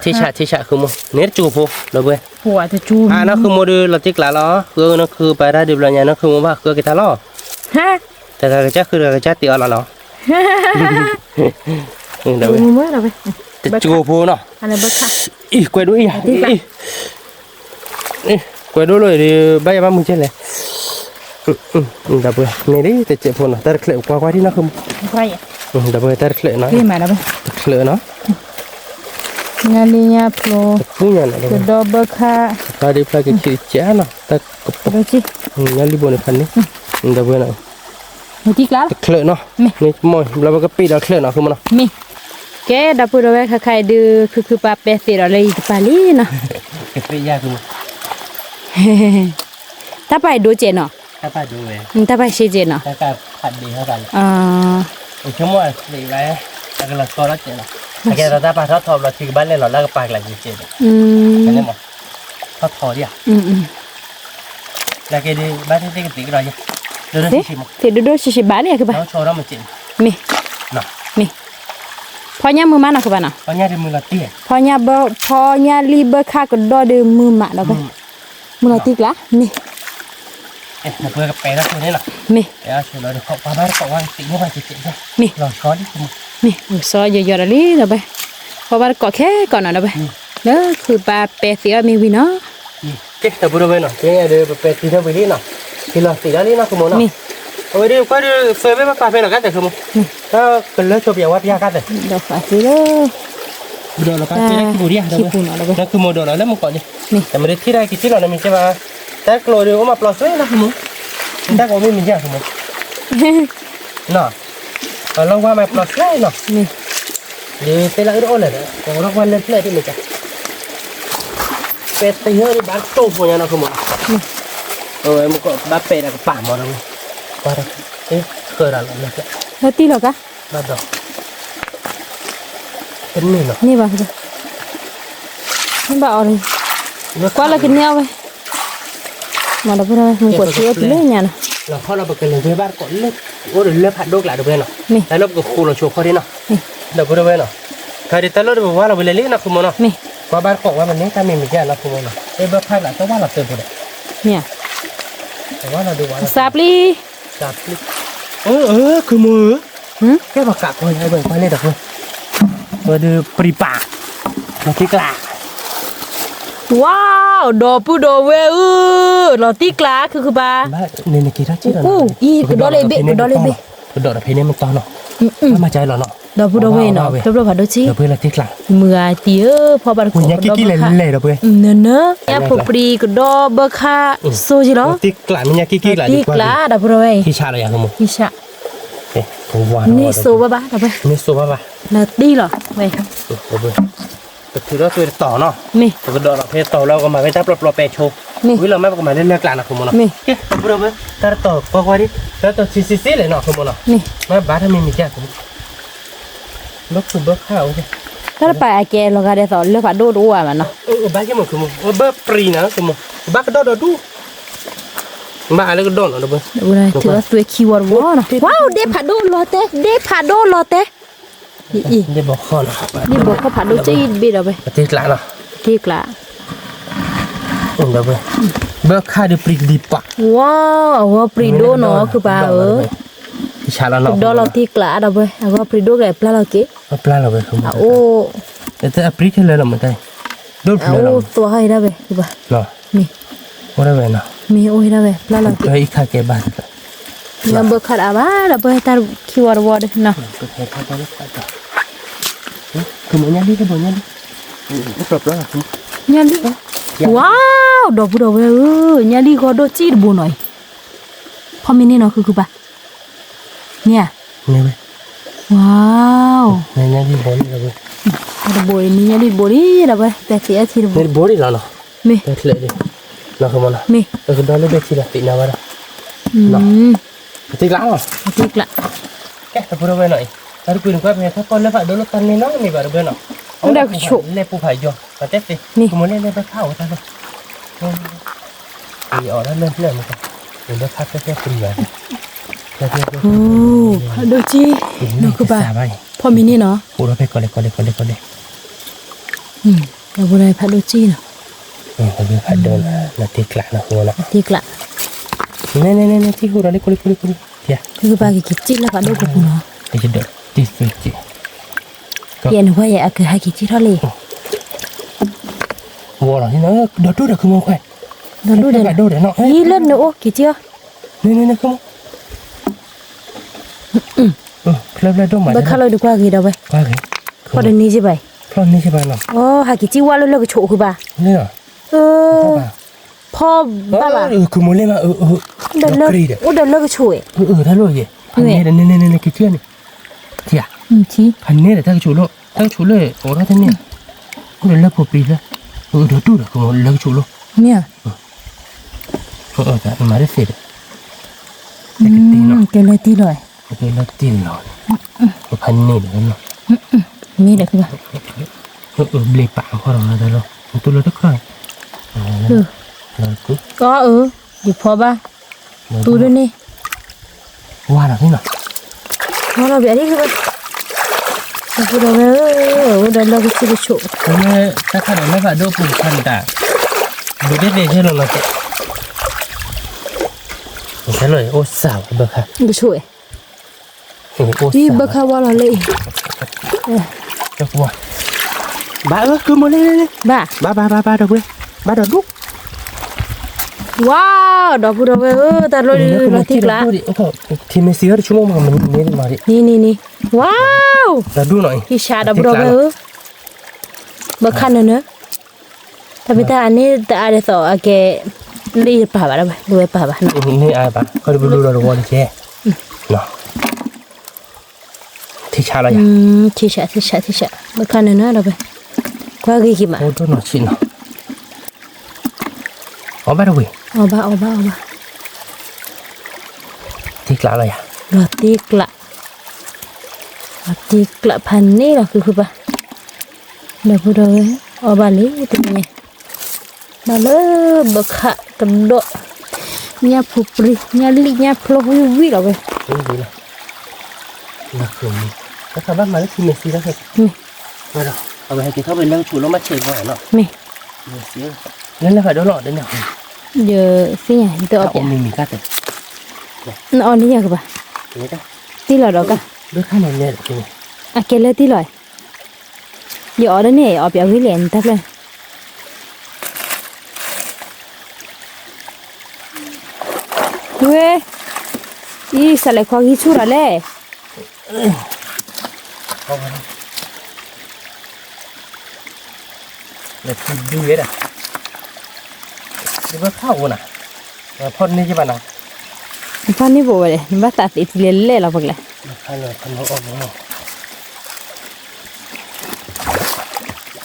B: ที่ชะคือมึงเนื้อจูฟูเราเว้ย
A: หัวจะจู
B: นั่นคือโมดูเราตีกลาล้อคือนั่นคือไปได้ดิบเราเนี่ยนั่นคือมึงว่าคือกินท่าล้อ
A: ฮะ
B: แต่ก็จะคือเราจะตีเอาล้อเดี๋ยว
A: มึงว่าเราไป
B: แต่จูฟูเนาะ
A: อะไรบ้างคะ
B: อีกวยดูอีกวยดูเลยดิใบบ้ามึงเช่นไรดับเบิ้ลนี่ดิแต่เจ็บฟูเนาะแต่เคลื่อนกว่าที่นั่นคือ
A: ไป
B: ดับเบิ้ลแต่เคลื่อนเนาะ
A: ที่มาแล้วไป
B: เคลื่อนเนาะ
A: งานนี้โปร
B: พูดอย่างนั้น
A: คือดับเบิลค่ะ
B: ตาดีพลาจะคิดจ้าเนาะแต่ก็
A: ดูสิ
B: งั้นรีบวนพันนี้ดับเบิ้ลเนาะ
A: มาตีกลา
B: เคลื่อนเนาะนี่มอยเราก็ปีเราเคลื่อนเนาะคือมันเนาะ
A: มีแกดับเบิลเอค่ะใครดูคือปาเปสีเราเลยปาลีเนาะ
B: เคยยากคือ
A: ถ้าไปดูเจนเนาะ
B: ถ้าไปดูเลย
A: ถ้าไปชีเจนเนาะ
B: ถ้าการผัดดีเท่ากัน ชั่วโมงหลีไว้แล้วก็เราก็รัดเจนแต่แกเราได้ปลาทอดทอดเราทิ้งบ้านเลยเราแล้วก็ปลาหลังเจนเห็นไหมทอดทอดดิอ่ะแล้วแกดีบ้านที่ติ๊กติ๊กเราเนี่ยเดี๋ยวเราชิม
A: thì đôi xì bán này các bạn
B: เราโชว์เรามาเจน
A: mi
B: เนาะ
A: miพอเนี่ยมือมันนะcác bạn
B: เพราะเนี่ยที่มือเราเตี้ย
A: พอเนี่ยรีบค่าก็ดอเดิมมือมาแล้วกันมือเราติกละมี
B: เอ๊ะเพื่อนกับแปรแล้วตัวนี้เนาะ
A: มี
B: เดี๋ยวเชิญเราเดี๋ยวเขาปลาบ้านเขาวางติ๊กเข้าไปเจ๊ใช่
A: มี
B: เราช้อนที่มือ
A: มีซอยเยอะๆแล้วนี่เราไปพอว่าก่อแค่ก่อนหน่อยเราไปเด้อคือปลาเปเสียมีวินเนาะ
B: เจ๊แต่บุรุษเนาะเจ๊เดี๋ยวไปตีเท่าไปนี่เนาะที่เราตีแล้วนี่เนาะคือมันเนาะ
A: มี
B: เอาไปดิก็ดิเฟยไม่มาปลาเป็นหรอกกันแต่คือมันถ้าเป็นเลือดชอบอย่างว่าพี่ยากันแต่
A: เดี๋ยวฝากซื้อเด้อ
B: บุรุษเราก็ที่ได้คือบุรีอ่ะ
A: ขี้ปูนเอาเราไป
B: นั่นคือโมเดลแล้วมันก่อนดิ
A: นี่
B: แต่ไม่ได้ที่ได้กี่ที่เราเนี่ยมีใช่ไหมแต่กลัวเดี๋ยวมาปลอดเสื้อนะคือมึงแต่ก็ไม่มีอย่างคือมึงเนาะเราว่ามาปลอดเสื้อเนาะ
A: มี
B: เดี๋ยวเตะละอุดอ่อนเลยนะของเราวันเล่นเล่นที่มันจะเป็ดตีเฮ้ยบ้านโต้หัวเนี่ยนะคือมึงมันก็บ้าเป็ดกับป่าหมดเลยว่าเอ๊ะ เคยแล้วนะจ๊ะ
A: แล้วตีหรอกะ
B: บ้าดอกเป็นนี่เนาะ
A: นี่บ่คือนี่บ่เอาเลยกว่าละกินเนี่ยไปมาแล้วพวกเรามึงกดเชื้อไปเลยเนี่ยนะ
B: เราพอเราไปกันเลยไปบ้านก่อนเลิกโอ้เดี๋ยวเลิกผัดโดกหลายเดี๋ยวเนาะ
A: นี่
B: แล้วเราก็คูเราโชว์เขาดิเนาะเดี๋ยวพูดด้วยเนาะใครเดี๋ยวตลอดบอกว่าเราไปเลยเล่นนะคุณโมเนาะ
A: นี่
B: ว่าบ้านของว่ามันนี้ถ้ามีแก่นะคุณโมเนาะเอ้บ้านผัดหลังต้องว่าเราเติมไปเลย
A: เนี่ย
B: แต่ว่าเราดูว่า
A: ซาบลี
B: จับคือมือ
A: หืม
B: แค่ประกาศคนให้เบิ่งไปเลยเด้อคุณมาดูปริปากมาที่กลาง
A: ว้าวดอปูดอเวลอตีกลาคือบ้า
B: บ้านในกีฬาจีน
A: อีกดอเลเบกดอเลเบ
B: กระโดดเพนี่มันตอนเนาะมาใจเราเนาะ
A: ดอปูดอเวเนาะเรียบร้อยผ่านดูชิ
B: เดี๋ยวเพื่อนละที่กลาง
A: เมื่อตีพอบัน
B: คุณยักกี้เลยเลยเด้อเพื่อน
A: เนอะเนอะยาปปรีกดอเบคาโซจิโร่
B: ที่กลางมันยักกี้หลาย
A: ตี
B: ดีก
A: กลา
B: ว่า
A: ดอปูดอเว
B: ที่ชาเราอย่างมึง
A: อิชะ
B: เอ๊ะว้าว
A: นี่โซบ้าดอเว
B: นี่สู้ป่ะ
A: นาตีเหรอเว้ย
B: เดี๋ยวเพื่อนก็ถือว่าตัวต่อเนาะ
A: นี่
B: กระโดดเพต่อเราก็มาไปจับปลอเปโชวิเราไม่ก็มาเล่นเลือกกลางนะคุณโมเนาะ
A: นี่
B: เอ๊ะเพื่อนแต่ต่อก็ว่าดิแต่ต่อซีเลยเนาะคุณโมเนาะ
A: นี่
B: มาบ้านถ้ามีแก่ผมลบคือเบิกข้าวโอเค
A: ถ้าไปอาเกลก็ได้สอนเลือกผ่านดูดูอ่ะมันเนาะ
B: บ้านแค่หมดคือมึงเบิกปรีนะคือมึงบ้านก็โดดดูบ้านอะไรก็โดนเนาะเบิก
A: ดูเลยถือว่าตัวคีย์เวิร์ดว้าวว้าวเดผ่านดูรอเต้เดผ่านดูรอเต้อี
B: ได้บอกข้อเนาะ
A: นี่บอกเขาผ่านดูจีบีดเอาไป
B: ประเทศละเนาะ
A: ที่กลา
B: เบิกเบิกข้าวดิปรีดีปะ
A: ว้าวว่าปรีโดเนาะคือป่า
B: ที่ชาละเนาะ
A: ดอลที่กลาเอาไปว่าปรีโดกับปลาเราเก๋
B: ปลาเราไปคือมึง
A: โอ้
B: แต่ปรีแค่เลยเราไม่ได้โดน
A: เอา
B: เลยเรา
A: ตัวให้ได้ไปคือป่า
B: เนาะ
A: นี่
B: ว่าได้ไหมเนาะ
A: มีโอ้ยได้ไปปลาเราเก๋
B: เฮ้ยข้าเก็บบ้าน
A: ยังเบิกขาดอะไรเราไปตาคีย์เวิร์ดวอร์ดเนาะ
B: ก็แค่ข้าก็ได้ข้าต่อคือมันยังดีก็บ่ยังดีก็ปรับแล้วคือ
A: เนี่ยดิว้าวดอกบุดอกเว้ยเนี่ยดิก็ดอกจีดบุหน่อยพอมีนี่เนาะคือป่าเนี่ย
B: นี่เว้ย
A: ว้าว
B: นี่ยังดีบ่นี่เลย
A: ada boy ni jadi boy dah bah tak sia sih
B: นี่บ่ดีแล้วเนาะ
A: me
B: เด็ดเลยดิเราคือมันนะ
A: me
B: เราคือดอลลาร์เบ็ดที่ละปีนาวันละ ตีกลางเหรอ
A: tik lah
B: แกแต่พูดเอาไว้หน่อยถ้าดูคุณก็เป็นถ้าคนเล่นฝ่ายโดนรถตันนี่น้องมีแบบเบอร์เนาะเล่นปูไผ่ยอมาเต้สิคุณมันเล่นเล่นไปเข้าท่านตีออกแล้วเล่นเล่นมันก็เดี๋ยวพักแค่ฟรีแบบแค่
A: oh aduh ci no ke ba พอมีนี่เนาะ
B: พูดเอาไปก่อนเลย
A: เราบ่ได้พัดดูจีเนาะ
B: เราไปพัดเดินนาตีกลางนะหัวละ
A: tik lah
B: นี่ที่หัวเราเล็กๆเดี๋ยว
A: คือba ki kecil lahพัดดูกูเนาะ
B: ที่จะเดินที่สุดจี
A: เย็นหัวใหญ่อะคือให้กี่ที่เท่าเลย
B: วัวเหรอที่นั่นเดือดคือมึงแขวน
A: โดนดูเด้
B: โดดเนาะ
A: นี่เล่นเนาะโอ้กี่เจียว
B: นี่คือมึงเพลิดดมมา
A: ba kalau du kwa ki da ba
B: ว่าไง
A: พอเดนี้สิไป
B: เพราะนี่ใช่ป่ะเนาะ
A: อ๋อหากี่จิว่าแล้วก็โฉคือบ่า
B: นี่เหรอ
A: พ่อบ้าบ่า
B: คือมึงเล่นมา
A: เดินเลิกก็โฉย
B: ถ้าโลยพันนี้นี่กี่เชื่อนี่ที่อ่ะ
A: ที่
B: พันนี้แต่ถ้าโฉโลถ้าโฉเลยโอ้ถ้าท่านเนี่ยเดินเลิกพอปีแล้วเดือดดูเด้อคือมึงเลิกโฉโล
A: เนี่ย
B: แต่มาได้เสร็จ
A: เกลตีเลย
B: โอเคแล้วตีนเราพันนี้เดี๋ยวเนาะ
A: นี่เด็กคือบ่า
B: เบลปากพอเราได้แล้วตัวเราต้องคอยเราก็
A: ก็อยู่พอบ่าตูด้วยนี่
B: ว่าเราที่ไหน
A: พอเราแบบนี้คือบ่พูดเอาไว้เดินเลิกก็สิโฉ
B: นี่ถ้าขนาดไม่ผ่านดูปุ่มพันตาดูได้เลยใช่หรอเราใช่เลยโอ้สาวเบอร์ค่ะ
A: ก็โฉย
B: โอ้
A: นี่บ่ค่ะว่าเราเลย
B: จะกลัวบ้าคือมาเลย
A: บ้า
B: บ้าดอกเว้ยบ้าดอกดุ
A: ว้าวดอกพูดเอาไว้แต่เราที่ละ
B: โอ้โหทีมเสียชั่วโมงมันนี่มาดิ
A: นี่ว้าว
B: เราดูหน่อย
A: ที่ชาดอกพูดเอาไว้บ่คันเนอะแต่ไม่แต่อันนี้แต่อะไรต่อโอเครีบป่าบ่ได้ดูไปป่าบ่นะ
B: นี่อะไรปะเขาดูเราดูวันแค่เนาะที่ชาอะไรอ่ะ
A: ที่ชาบ่คันเนอะเราไปกว่ากี่มา
B: โอ้ตัวหนอชินเนาะเอาบ้าดอกเว้ย
A: เอาบ้า
B: ที่กลางอะไรอ่ะ
A: โรตีกละพันนี่ล่ะคือปะเดี๋ยวพูดเลยเอาบาลีตัวนี้มาเลยบักขะกระโดดเนี่ยผูปริเนี่ยลิเนี่ยพลอยวิ่งเอาไป
B: นี่ละนักเรียนแล้วชาวบ้านมาแล้วทีเมซีแล้วเหรอไม่หรอกเอาไปให้กินเข้าไปนั่งถูแล้วมาเฉยก่อนเนาะ
A: ไม่
B: เมซีนั่นแหละค่ะโดนหลอดด้วยเนี่ย
A: เดี๋ยวสิเนี่ยตัว
B: เอา
A: เอาไป
B: มีก้าแต่
A: เอานี่ยังปะ
B: นี่ก็
A: ตีหลอดอกะ
B: ด้วยข้าวเนี่ยจริง
A: อ่ะเกลือตีหลอยเดี๋ยวเอาเดี๋ยวนี้เอาไปเอาวิเลนทักเลยเว้ยอีสลักควากิชูระเลย
B: เอาไปเนี่ยคือดูเยอะอ่ะดูว่าข้าวน่ะพ่นนี่ใช่ป่ะนะ
A: ฟันนี่บัวเลยนี่บ้าตัดอีกทีเล่เราพวกเลย
B: ข้าวเลยข้าวออกมา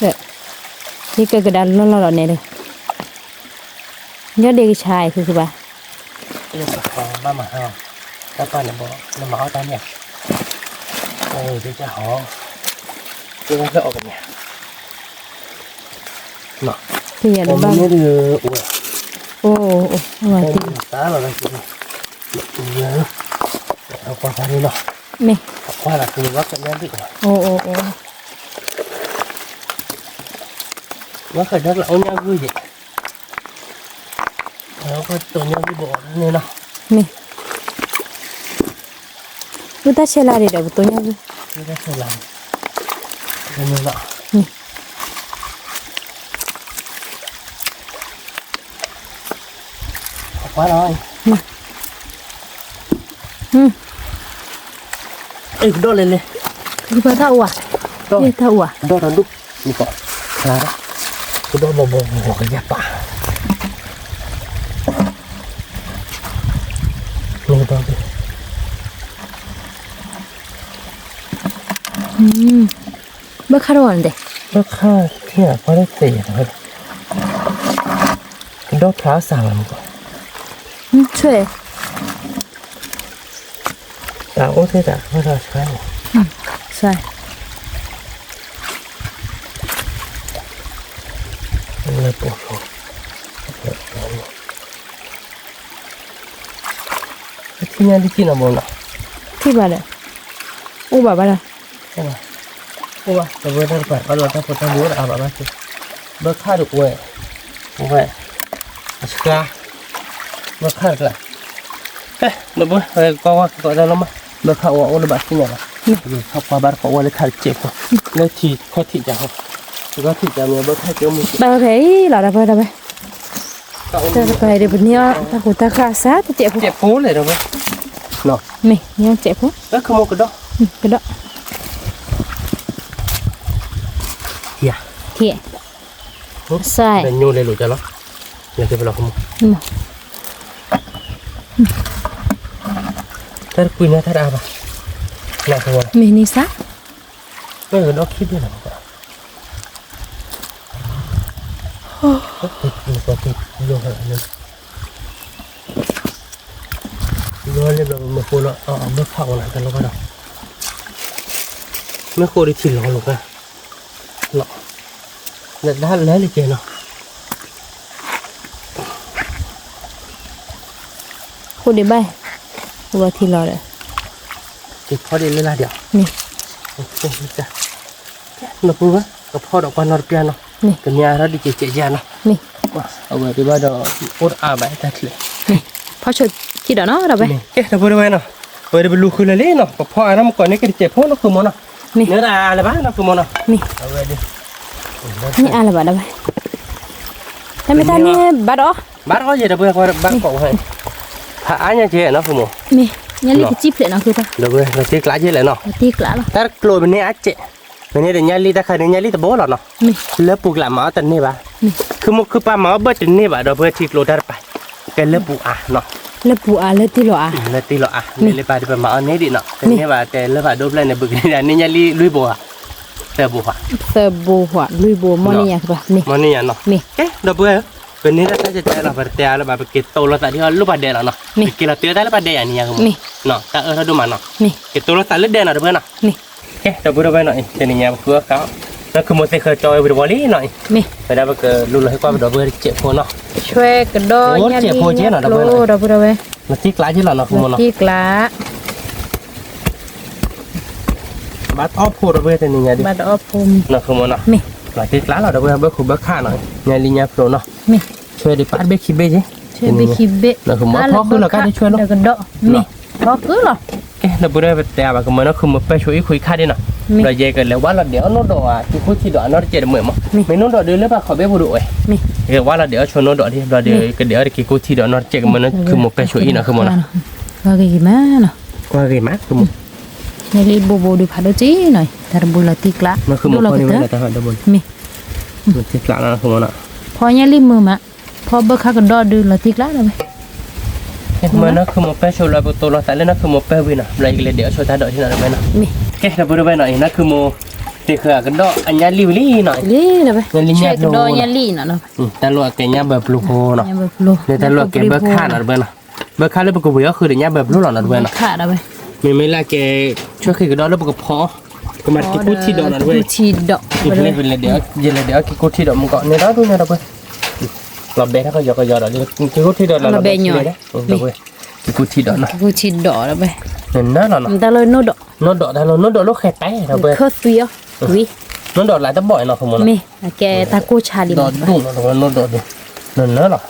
A: เด็กนี่ก็กระดานล้อๆเนี่ยเลยยอดเด็กชายคือปะ
B: เรื่องของบ้านมาห้าตาป้าเนี่ยบอกน้ำหมาตาเนี่ยเดี๋ยวจะหอเดี๋ยวจะออกกันเนี่ยเนาะ
A: คืออย่าง
B: ผม
A: บ้าง
B: ไม่ได้อ้วน
A: โอ้โอ้มาตี
B: ตาเราเลยกินเยอะเอาความพานี่เนาะ
A: ไม่
B: ว่าหลักคือว่ากันแน่ดิ
A: โอ้โอ้โอ้
B: ว่าเคยนักเราเนี่ยคือgìแล้วก็ตัวเนี่ยที่บอกนี่เนาะ
A: ไม่กูตัดเชลาเดี๋ยวตัวนี้
B: ไม่ได้เคยลองนี่เนาะquá rồi ê đo lên lên
A: cứ phải thâu à
B: đo
A: thâu à
B: đo nó đúc như vậy là đó cứ đo bò bò cái giáp bả luôn đo đi
A: bớt khá rồi đấy
B: nó khá thì là có đấy tỉ thôi cái đo tháo sàng làm quoi
A: chơi
B: tao có thế đã có ra sai
A: sai
B: là bỏ rồi thì nhà đi chi nào bỏ nào
A: thì bà này ô bà này
B: ô bà tao vừa đang phải bắt đầu tao tao muốn à bà chứ bớt khá được quê quê ska bớt khá được lại ê nó bớt coi coi ra lắm bớt khá quá nó bắt cái này rồi khá qua bắt qua lấy khá chẹp rồi lấy thịt có thịt chẳng không có thịt chẳng mà bớt khá kiểu mình
A: bà thấy là đâu đây ta cái để bên nhau ta của ta khá sát thì
B: chẹp phố này đâu vậy nó
A: mày nhau chẹp phố
B: đó không có cái đó thiệt
A: thiệt sai
B: để nhô lên lụi cho nó là cái nào không ta quên nó ta đã mà lại không
A: mình đi sát
B: bây giờ nó khít đi nào cả thịt có thịt luôn hả nữa luôn lên rồi mà cô nó mới phao lại cái nó bắt đầu mới cô đi thịt lỏng lục à lọ là đã lấy được chưa nào
A: cô đi bay vừa thì lò đấy
B: thì khó đi lên là được
A: nè
B: ok được nó cũng á có phao đậu quan nó piano
A: nè
B: cái nhà nó đi chạy ra nó
A: nè
B: ở ngoài thì bắt đầu ốt bãi thật lệ
A: nè phao chơi chỉ đó nó đâu vậy
B: cái nó vừa đây nào vừa đây lù khơi lên nó có phao nó một con này cái chạy phao nó không muốn nào nữa là bác nó không muốn nào
A: nè
B: ở đây đi
A: nè là bạn đâu vậy thế mấy ta nè bà đó
B: bác có gì đâu vừa qua bác cậu hay thả nha chị nó không muốn
A: nè nhá lấy cái chip lại nó cứ ta
B: được rồi là tiếc lá gì lại nó
A: tiếc lắm
B: ta lôi bên này á chị bên này để nhà ly ta khai đến nhà ly ta bố rồi nó
A: nè
B: lớp buộc làm máu tận này bà
A: nè
B: คือมันคือปลาหมอเบิดถึงนี่บ่ดอกเบิดที่โลดไปกันเลือปูอ่ะเนาะ
A: lớp bùa lớp tí lọ à
B: เลยตีโลอ่ะนี่เลยปลาที่ปลาหมออันนี้ดิเนาะแต่นี่ว่าแต่เลือดโดบเลยในบึกนี่อันนี้ยาลีลุยบัวแต่บัว
A: sờ bùa hoặc lui bùa mò này nhỉ bà nè
B: มันนี่อ่ะเนาะ
A: nè
B: เอ๊ะดอกเบื่อ เป็นนี่ถ้าจะได้เราไปเตะแล้วแบบเก็บโตแล้วแต่ที่เราลูกบาดเดนเนาะเก็บเราเตะได้แล้วบาดเดนนี่ยังเนาะแต่ถ้าดูมันเนาะเก็บโตแล้วแต่เลือดแดงเนาะเพื่อนเนาะเฮ้ยจะพูดไปหน่อยเป็นยังไงเพื่อเขานั่นคือโมเสกเคยจอยไปดูวอลลี่หน่อยไปได้ไปเกิดรู้เลยว่าไปดูเพื่อเจ็บโพเนาะ
A: ช่วยกระโดดเนี่ยดีนะโลเราพูดเอาไว้
B: มาที่กลางที่เราเนาะคุณมเนาะ
A: ที่กลา
B: บัดออฟพูดเราเพื่อเป็นยังไงดิ
A: บัดออฟภูมิ
B: เนาะคุณมเนาะมาที่กลางเราเพื่อเพื่อคุณเพื่อข้าหน่อยงานลิญาโปรเนาะช่วยดิปัดเบคิเบ้ใช่
A: ช่วยไปคิดเบะ
B: เนาะคุณมพ่อคือเราก็ได้ช่วยเนาะ
A: เดี๋ยวกระโดดนี่พ่อคือหรอ
B: เอ๊ะเราพูดได้ไปแต่แบบคุณมเนาะคือมาไปช่วยคุยข้าดิเนาะเราเยกันแล้วว่าเราเดี๋ยวโน้ตดอ่ะที่คุยที่ดอกโน้ตเจ็ดเหมือนมั้งไม่โน้ตดอกเดือนแล้วป่ะขอเบ้พูดด้วยเรียกว่าเราเดี๋ยวชวนโน้ตดอกที่เราเดี๋ยวก็เดี๋ยวที่คุยที่ดอกโน้ตเจ็ดมันคือมาไปช่วยเนาะคือมันเนาะ
A: ว่ากี่มาเนาะ
B: ว่าไงมั้งคือมัน
A: นี่รีบบูดูพัดจีหน่อยแต่บุลติกละ
B: มันคือมันคนนี้ไม่ได้แต่ว่าเดี๋ยวบน
A: มี
B: มันที่กลางนะคือมันอ่ะ
A: พอเนี่ยรีบมือมาพอเบิกข้ากระโดดดูลติกละเลย
B: มันนะคือมันไปช่วยเราตัวเราแต่เล่นนะคือมันไปวินะอะไรกันเลยเดี๋ยวช่วยท่าดอกที่ไหนไปนะ
A: มี
B: แค่เราพูดไปหน่อยนะคือโมตีเขือกันดอกอันนี้ลิวลี่หน่อย
A: ลี่นะไป
B: เงินลิญ
A: เช็
B: ญา
A: คกระโดดเนี่ยลี่เนาะ
B: แต่ลวกแกเนี่ยแบบลูกโฮเนาะ
A: เนี่ยแบบลู
B: เนี่ยแต่ลวกแกเบิกข้าหน่อยเบอร์นะเบิกข้าแล้วปกติก็คือเดี๋ยวเนี่ยแบบลูกหล่อหน่อยเบอร์นะ
A: ขาดเอาไป
B: มีไม่ละแกช่วยคือกันดอกแล้วปกติพอก็มาที่พูดที่ดอกหน่อยเว้ย
A: ชีดอก
B: อีกเลยเป็นเลยเดี๋ยวเย็นเลยเดี๋ยวกินกูที่ดอกมึงก็เนี่ยเราดูเนี่ยเราเว้ยเราเบะถ้าเขายกก็ยกดอกเดี๋ยวกินกูที่ดอกเราเบะหน่อยเว้ยกินกูที่ดอกนะ
A: กูชีดอกแล้วไป
B: เนี่ยน่าหรอเนาะ
A: แต่เลยโนดอก
B: โน้ตดอกแต่เราโน้ตดอกลูกแค่แต่เราเว้ย
A: เคอร์ฟิววิ
B: โน้ตดอกหลายตะบ่อยเนาะขโมย
A: มีแกตากูชาลิ
B: ดอกดุเนาะโน้ตดอกดินั่นเนาะ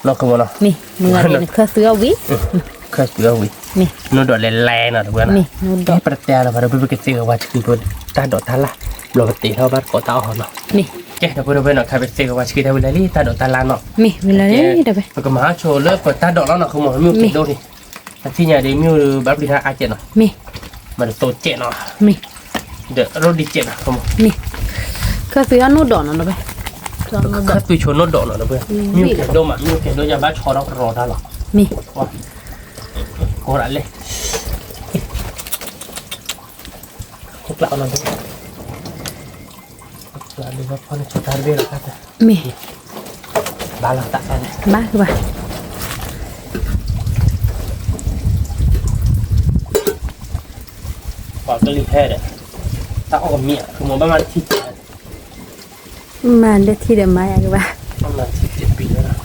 B: เราขโมยเนาะ
A: มีมึงอะไรเคอร์ฟิววิ
B: เคยเสือวิ
A: มี
B: โน้ตดอกแรงๆเนาะเว้ย
A: มีโนดอก
B: ประเดี๋ยวเราไปไปกินเสือว่าจะกินตัวตาดอกทันละเราไปตีเท่าบ้านขอตาหอมเนาะ
A: มี
B: แกเราไปไปเนาะใครไปเสือว่าจะกินได้เวลาลี่ตาดอกตาลานเนาะ
A: มีเวลาเนี่ยเดี๋ยวไป
B: แล้วก็มาโชว์เลิกเปิดตาดอกแล้วเนาะขโมยมิวกินดูดิที่เนี่ยเดี๋ยวมิวแบบดีท่าอาเจเนาะ
A: มี
B: มันโตเจเนาะ
A: มี
B: เดี๋ยวรถดีเจเนาะขโมย
A: มีเคอร์ฟิวโนดอกเนาะไป
B: คัดตุยชนโน้ตดอกเนาะเพื่อนมิวเก็บโดมามิวเก็บโดยาบ้าชอเรารอได้หรอ
A: มี
B: ว้าโคตรเลยทุกหลังนั่นทุกหลังดูว่าพ่อเนี่ยชุดทานเบี้ยหรอครับ
A: มี
B: บ้านหลังตัดเลย
A: บ้าคือบ้า
B: ปอดก็รีบแพ้เลยถ้าออกกับเมียคือมันประมาณที่
A: มาเด็ดที่เดิมมาอย่างว่า
B: ประมาณ17 ปีแล้วนะ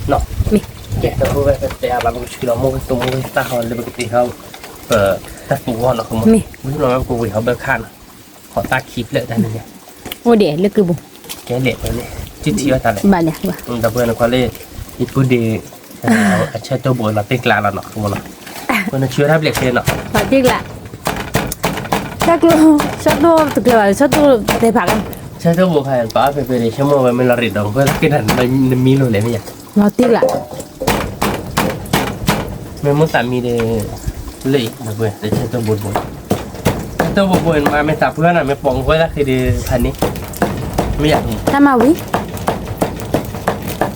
B: เนาะ
A: มี
B: แกแต่พูดไปแต่บางคนเราโม่ตรงโม่ตาเขาเลยปกติเขาตัดปูก่อนเนาะคือมันไม่รู้ว่ากูเขาเบิกข้านขอตาคลิปเลยได้ไหมเนี่ย
A: โอ้เดี๋ยวเลือกคือบุ
B: แกเด็ดเลยเนี่ยจิตที่ว่าตาเลย
A: บ้าเนี่ยบ้า
B: แต่เพื่อนเขาเลยอีพูดดีใช้ตัวบนเราเต็กลาเราเนาะคือมันเนาะมันเชื่อทับเหล็กเลยเนาะ
A: ปาจิกละชักตัวชักตัวตัวเดียวชักตัวเตะผักกัน
B: ใช้ตัวบนใครป้าไปไปเลยชั่วโมงไปมันเราเรียดดองเพื่อกินหันมันมีเลยไม่อยาก
A: มาติกละ
B: มันมุสามีเดเลยนะเพื่อนแต่ใช้ตัวบนตัวบนมาไม่สับเพื่อนอ่ะไม่ปองเพื่อนละคือดีพันนี้ไม่อยาก
A: ถ้ามาวิ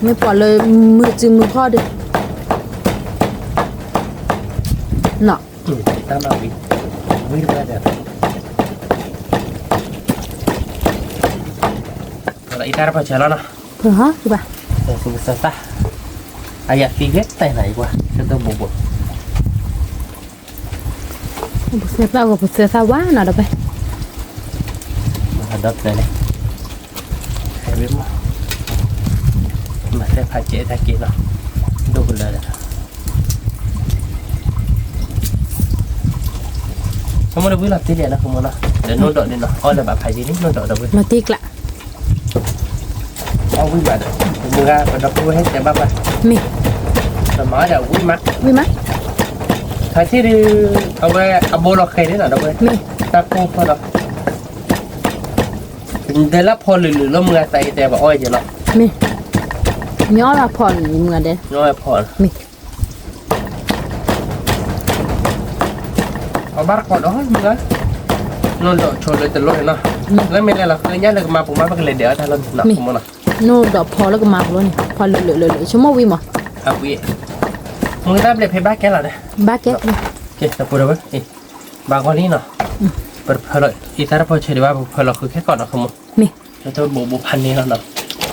A: ไม่ปล่อยเลยมือจืมมือพ่อดิเนาะ
B: ตามมาวิวิ่งไปเดี๋ยวเราอีตาเราไปเช้าแล้วนะ
A: เพื่อฮะคือป่ะ
B: แต่คุณสตาอายะตีเก็ตแต่ไหนกว่าใช้ตัวบน
A: บุษเปล่ากับบุษสาวาเนาะเดี๋ยวไป
B: มาดับเลยเนี่ยใครรู้มั้ยมาได้พายเจ๊ตะกี้เนาะดูกันเลยนะเขาไม่ได้วิ่งหลับที่เดียวนะคุณมนะเดี๋ยวโน้ตดอกนี่เนาะอ๋อเดี๋ยวแบบพายจีนี่โน้ตดอกเดี๋ยววิ่ง
A: มาติกละ
B: เอาวิ่งแบบมือกันเราพูดให้เจ็บบ้างไป
A: มี
B: แต่หมาเดี๋ยววิ่งมา
A: มีมั้ย
B: ใครที่ดูเอาไว้เอาโบล็อกใครนี่หน่อยเดี๋ยววิ่ง
A: มี
B: ตาโก้พอเนาะเดี๋ยวรับพอหรือแล้วมือใส่แต่แบบอ้อยเดี๋ยวเนาะ
A: มีย้อนละผ่อนเหมือนเด้
B: น้อยพอ
A: มี
B: เอาบ้านก่อนเนาะมึงนะนอนโดดชนเลยแต่รถเนาะแล้วไม่ได้หรอกเลยเนี่ยเลยมาผมมาเป็นเลยเดี๋ยวถ้าเราหนักผมมาหน่อย
A: โน่ดอกพอแล้วก็มาแล้วนี่พอเหลือชั่วโมงวิมั้ง
B: ครับวิมึงได้เลยเพย์แบ็กแกแล้วเนี่ย
A: บ้าแก๊ส
B: โอเคแต่พูดเอาไว้บางคนนี่เนาะเปิดเพลย์อีตาเราพอเชื่อได้ว่าเพลย์เราคือแค่ก่อนเนาะคุณมึง
A: มี
B: แล้วตัวบูพันนี้แล้วเนาะ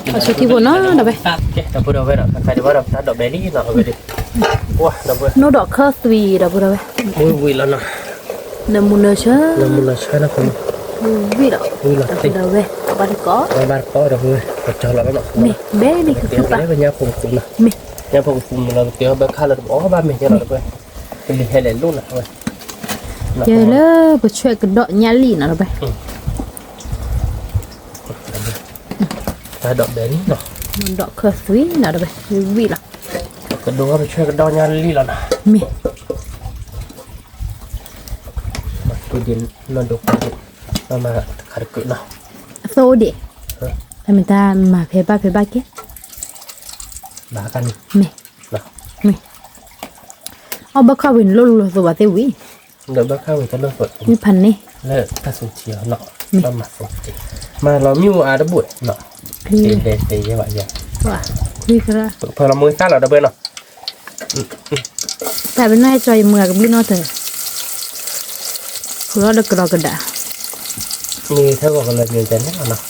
A: เอาชุดที่บนเนาะเดี๋ยวไป
B: โอเคเราพูดเอาไว้เนาะใครจะว่าเราตัดดอกเบลลี่เนาะเอาไปดิว้าเราไป
A: โนดอกเคอร์สวีเดี๋ยวไป
B: วุ้ยแล้วเนาะ
A: น้ำมันเนื้อเชื่อ
B: เรามุนใช่นะคุณ
A: วิ่งแล้ว
B: วุ้ยแล้วติด
A: เดี๋ยวไปบ้านก็
B: บ้านก็เราเว้ยเราเจอเราแล้วเนาะ
A: มีเบ้นี่คือ
B: เดี๋ยว
A: ปะ
B: ได้เป็นยาผงคุมนะ
A: มี
B: ยาผงคุมเราเดี๋ยวไปฆ่าเราอ๋อบ้านไม่ใช่เราไปเป็นเฮเลนลุ่นนะเว้ย
A: เจอแล้วไปช่วยกันดอกยาลีนะเราไป
B: ตัดดอกเบลลี่เนาะ
A: มันดอกเคอร์สวีนะเดี๋ยวไปวิ่งแล้ว
B: ก็ดูว่าไปช่วยกันดอกยาลี่แล้วนะ
A: มี
B: ตัวเย็นนอนดูไปมาขัดเกิดเนาะ
A: โซเดะทำไมตามาเพบ้าเก๊
B: บ้ากัน
A: มี
B: เนาะ
A: มีเอาบักข้าววินลุลสวัสดีวิ
B: เดี๋ยวบ้าข้าวจะเลิกสด
A: มีพันนี่
B: เลิกถ้าสุดเชียวเนาะก็มาสุดมาเรามิวอาดับบุยเนาะ
A: คือ
B: เดย์ว่าอย่าง
A: ว่าคุยกันละ
B: พอเรามือซ่าเราดับเบิลเนาะ
A: แต่เป็นนายจอยเมือกับพี่น้องเธอคือเราเด็กเรากระดา
B: มีเท่ากับเราเงินแต่แน่เนาะ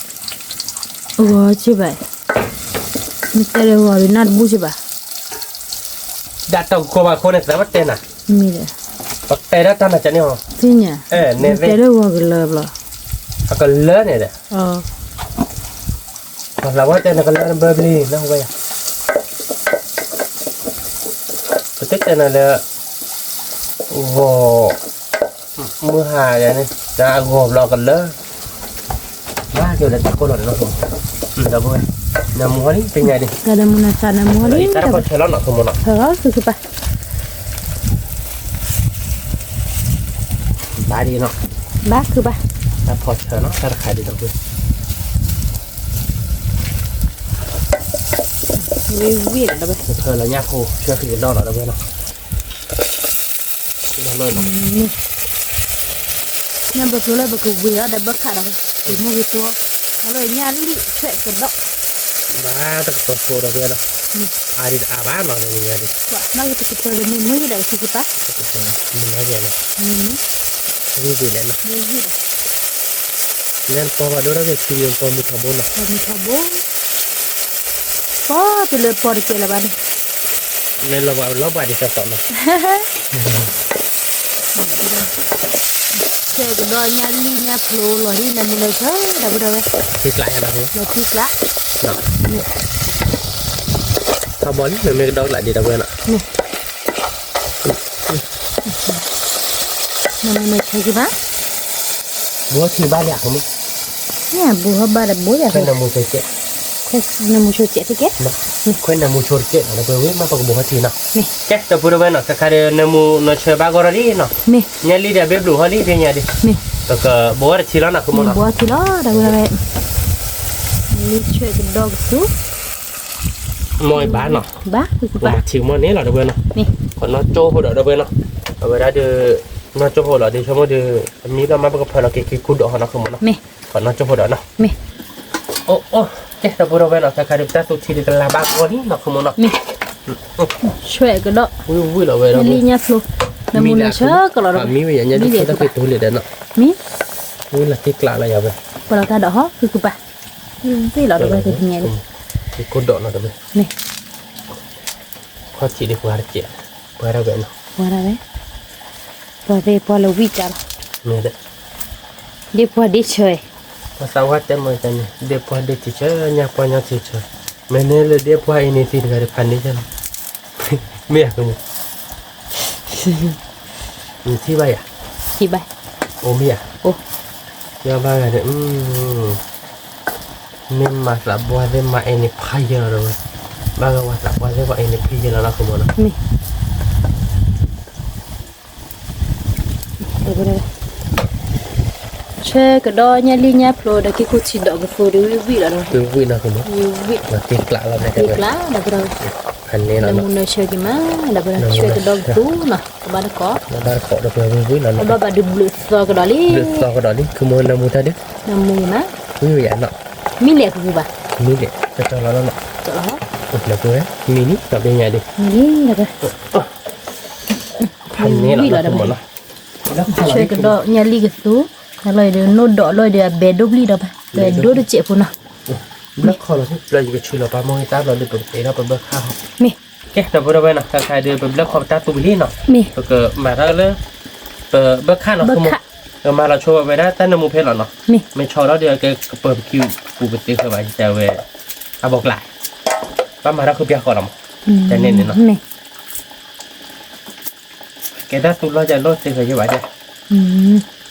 A: โอ้ใช่ไหมมีแต่เรื่องว่าเป็นนัดบูใช่ปะ
B: ดัตต์ก็ว่าคนเนี่ยสามารถเต้นอ่ะ
A: มีเลย
B: ปักเตะดัตต์น่าจะเนี่ย
A: ที่เนี่ย
B: เนี่ย
A: มีแต่เรื่องว่ากันเลยล่ะ
B: ก็เลิศเนี่ยแหละ
A: อ๋อ
B: เราว่าเต้นก็เลิศเบอร์บี้นะเว้ยก็เต้นนั่นแหละโอ้โหมือหาอย่างนี้จะโง่เรากันเลิศว่าเกี่ยวกับตะโกนหน่อยนะผมดับเบิลน้ำมันนี่เป็นไงดิ
A: กระดมุนาสานามัว
B: ไอ้
A: นี่
B: ตาพอเชลล์เนาะสมมุติเนาะ
A: เธอคือปะ
B: บ้าดีเนาะ
A: บ้าคือปะ
B: ตาพอเชลล์เนาะตาขายดีดับเบิล
A: วิ่งแล้วไป
B: เธอแล้วเนี่ยโหช่วยคือดอกเราดับเบิลเนาะดับเบิลเนาะ
A: เนี่ยแบบตัวเลยแบบกูวิ่งแล้วได้บักขาดเลยตีมือตัวเลยเนี่ยลิเสกกันดอก
B: บ้าตะโกนโหดับเบิลเนาะอาดิอาบ้าเนาะเนี่ยดิ
A: ว่าเราจะไปเจอเลยมีมือได้คือปะ
B: มันอะไรเนี่ย
A: มี
B: นี่ดีเลยเนาะ
A: วิ่ง
B: เล่นพอมาดูแล้วก็คือยังพอมีขบวนเนาะ
A: มีขบวนก็จะเลยพอได้เจอแล้วบ้าน
B: เล่นเราบ้าดีสักต่อเนาะ
A: เจอกันดอยเนี่ยลิเนี่ยโผล่ลอยนี่นั่นเลยเธอได้บ่ได้เว้ย
B: ติดหลายนะฮะ
A: เราพิกละ
B: เนาะขบวนนี่มันไม่ดอกหลายดีดับเบิลเนาะ
A: มันไม่ใช่กี่บ้า
B: บัวที่บ้านอยากมั้ง
A: เนี่ยบัวบ้าบัวอยาก
B: เป็นน้ำมูเจ๊
A: แค่น้ำมูชูเจ๊ที่แก
B: เนาะเป็นน้ำมูชนเจ๊เราไปวิ่งมาปกบัวทีเนาะ
A: นี่
B: แกจะพูดว่าเนาะก็คือน้ำมูนเชื่อบางกรณีเนาะ
A: นี่
B: เนี่ยลีเดียเบบลูฮอลลี่เป็นยังไง
A: นี่
B: แต่ก็บัวที่แล้วนะคุณม
A: มี
B: เนาะ
A: บัวที่ล้อได้บ่ได้เว้ยนี่ช่วยกันดอกสู้
B: มอยบ้านเนาะ
A: บ้าคือ
B: ว่า
A: บ้า
B: ชิวมันนี่เราดับเบิลเนาะ
A: นี่
B: คนนอโจ้หัวดับเบิลเนาะเอาไว้ได้เดือนอโจ้หัวเราเดี๋ยวชั่วโมงเดือมีเรามาประกอบพลังเกี่ยวกับคุณดอกเนาะคุณมเนาะ
A: นี่
B: คนนอโจ้หัวเนาะ
A: นี่
B: โอ้เจ๊ดับเบิลเนาะถ้าใครได้สุดที่กันลาบ้างวันนี้เนาะคุณมเนาะ
A: นี่ช่วยกันดอก
B: วิ่งเราเว้ยเรา
A: นี่เนี่ยโผล่น้ำมูนาเชื่อก็เรา
B: มีไว้อย่างเงี้ยที่ต้องไปตัวเลยเด้อเนาะ
A: มี
B: วิ่งละที่กลางอะไรอย่างเงี้ย
A: ปลาตาดอกฮะคือบ้าที่เราได้ไปที่ไงดิ
B: ที่คุณดอกเนาะดับเบิล
A: นี่
B: พอที่ได้พอได้เจ๊พอได้เว้ยเนาะ
A: ว่าอะไรพอได้พอเราวิจารณ์
B: นี่เด้อ
A: เดี๋ยวพอได้ช่วย
B: ภาษาวัดแต่มาจังเดี๋ยวพอได้ที่เชื่อเนี่ยพอเนี่ยที่เชื่อแม่เนี่ยเลยเดี๋ยวพอไอ้นี่ที่กันพันนี้จังเมียกูมีที่ใบอ่ะ
A: ที่ใบ
B: โอ้เมีย
A: โอ้
B: เดี๋ยวบ้านเนี่ยเนี่ยมาสับว่าเนี่ยมาไอ้นี่พายเยอะเลยบ้านก็ว่าสับว่าเนี่ยว่าไอ้นี่พายเยอะแล้วนะคุณมเนาะ
A: นี่เดี๋ยวไปเลยเช่กระดอยเนี่ยลีเนี่ยโผล่ได้กี่คุชิดอกกระฟูดูวิแล้วเนาะ
B: คือวิ่งนะคุณม
A: วิ
B: มาตีกลางเราได้กัน
A: อี
B: เล
A: ก
B: ย
A: แล้วเดี๋ยวไปเลย
B: พันนี้เรา
A: น้ำ
B: เนาะ
A: มูนเชื่อกี่มาเดี๋ยวไปเลยช่วยกระดอกตู้เนาะบ้านก็
B: เราได้ขอเราไปวิ่งแล้ว
A: เอา
B: เนาะ
A: บ้านดูบลูสกระดอลี่
B: เดือดต่อกันดอกนี่คือมันน้ำมูทาดิ
A: น้ำมูนะ
B: วิ่งอย่างเนาะ
A: มีเหล็กคือบ้า
B: นี่เด็กจะต้องเราเนาะ
A: จบแล้ว
B: แล้วก็มีนี่กับยังไงดิ
A: นี่เดี๋ยวไป
B: พันนี้เราคุณมเนาะ
A: ช่วยกระดอกเนี่ยลีกระตู้อะไรเดี๋ยวโน้ตดอกเลยเดี๋ยวเบดดูบลีเดี๋ยวไปเบดดูดูเจ็บปุ่นเนาะ
B: แล้วคอเราเราจะไปช่วยเราปะมองตาเราเลยเปิดเตะเราเปิดเบิกข้าว
A: มี
B: แกเราพูดเอาไว้นะใครเดินเปิดแล้วคอตาตุบิลี่เนาะ
A: มี
B: ก็มาแล้วเลยเปิดเบิกข้าวเนาะคือมันมาเราโชว์ไว้ได้แต่นมูเพลหรอเนาะ
A: มี
B: ไม่โชว์แล้วเดี๋ยวแกเปิดคิวปูไปตีเข้าไปแต่เว้ยอาบอกหลายป้ามาแล้วคือเปียกก่อนหรอแต่เน้นเนาะ
A: มี
B: แกได้ตุ้เราจะลดตีเข้าไปยังไงเนี่ย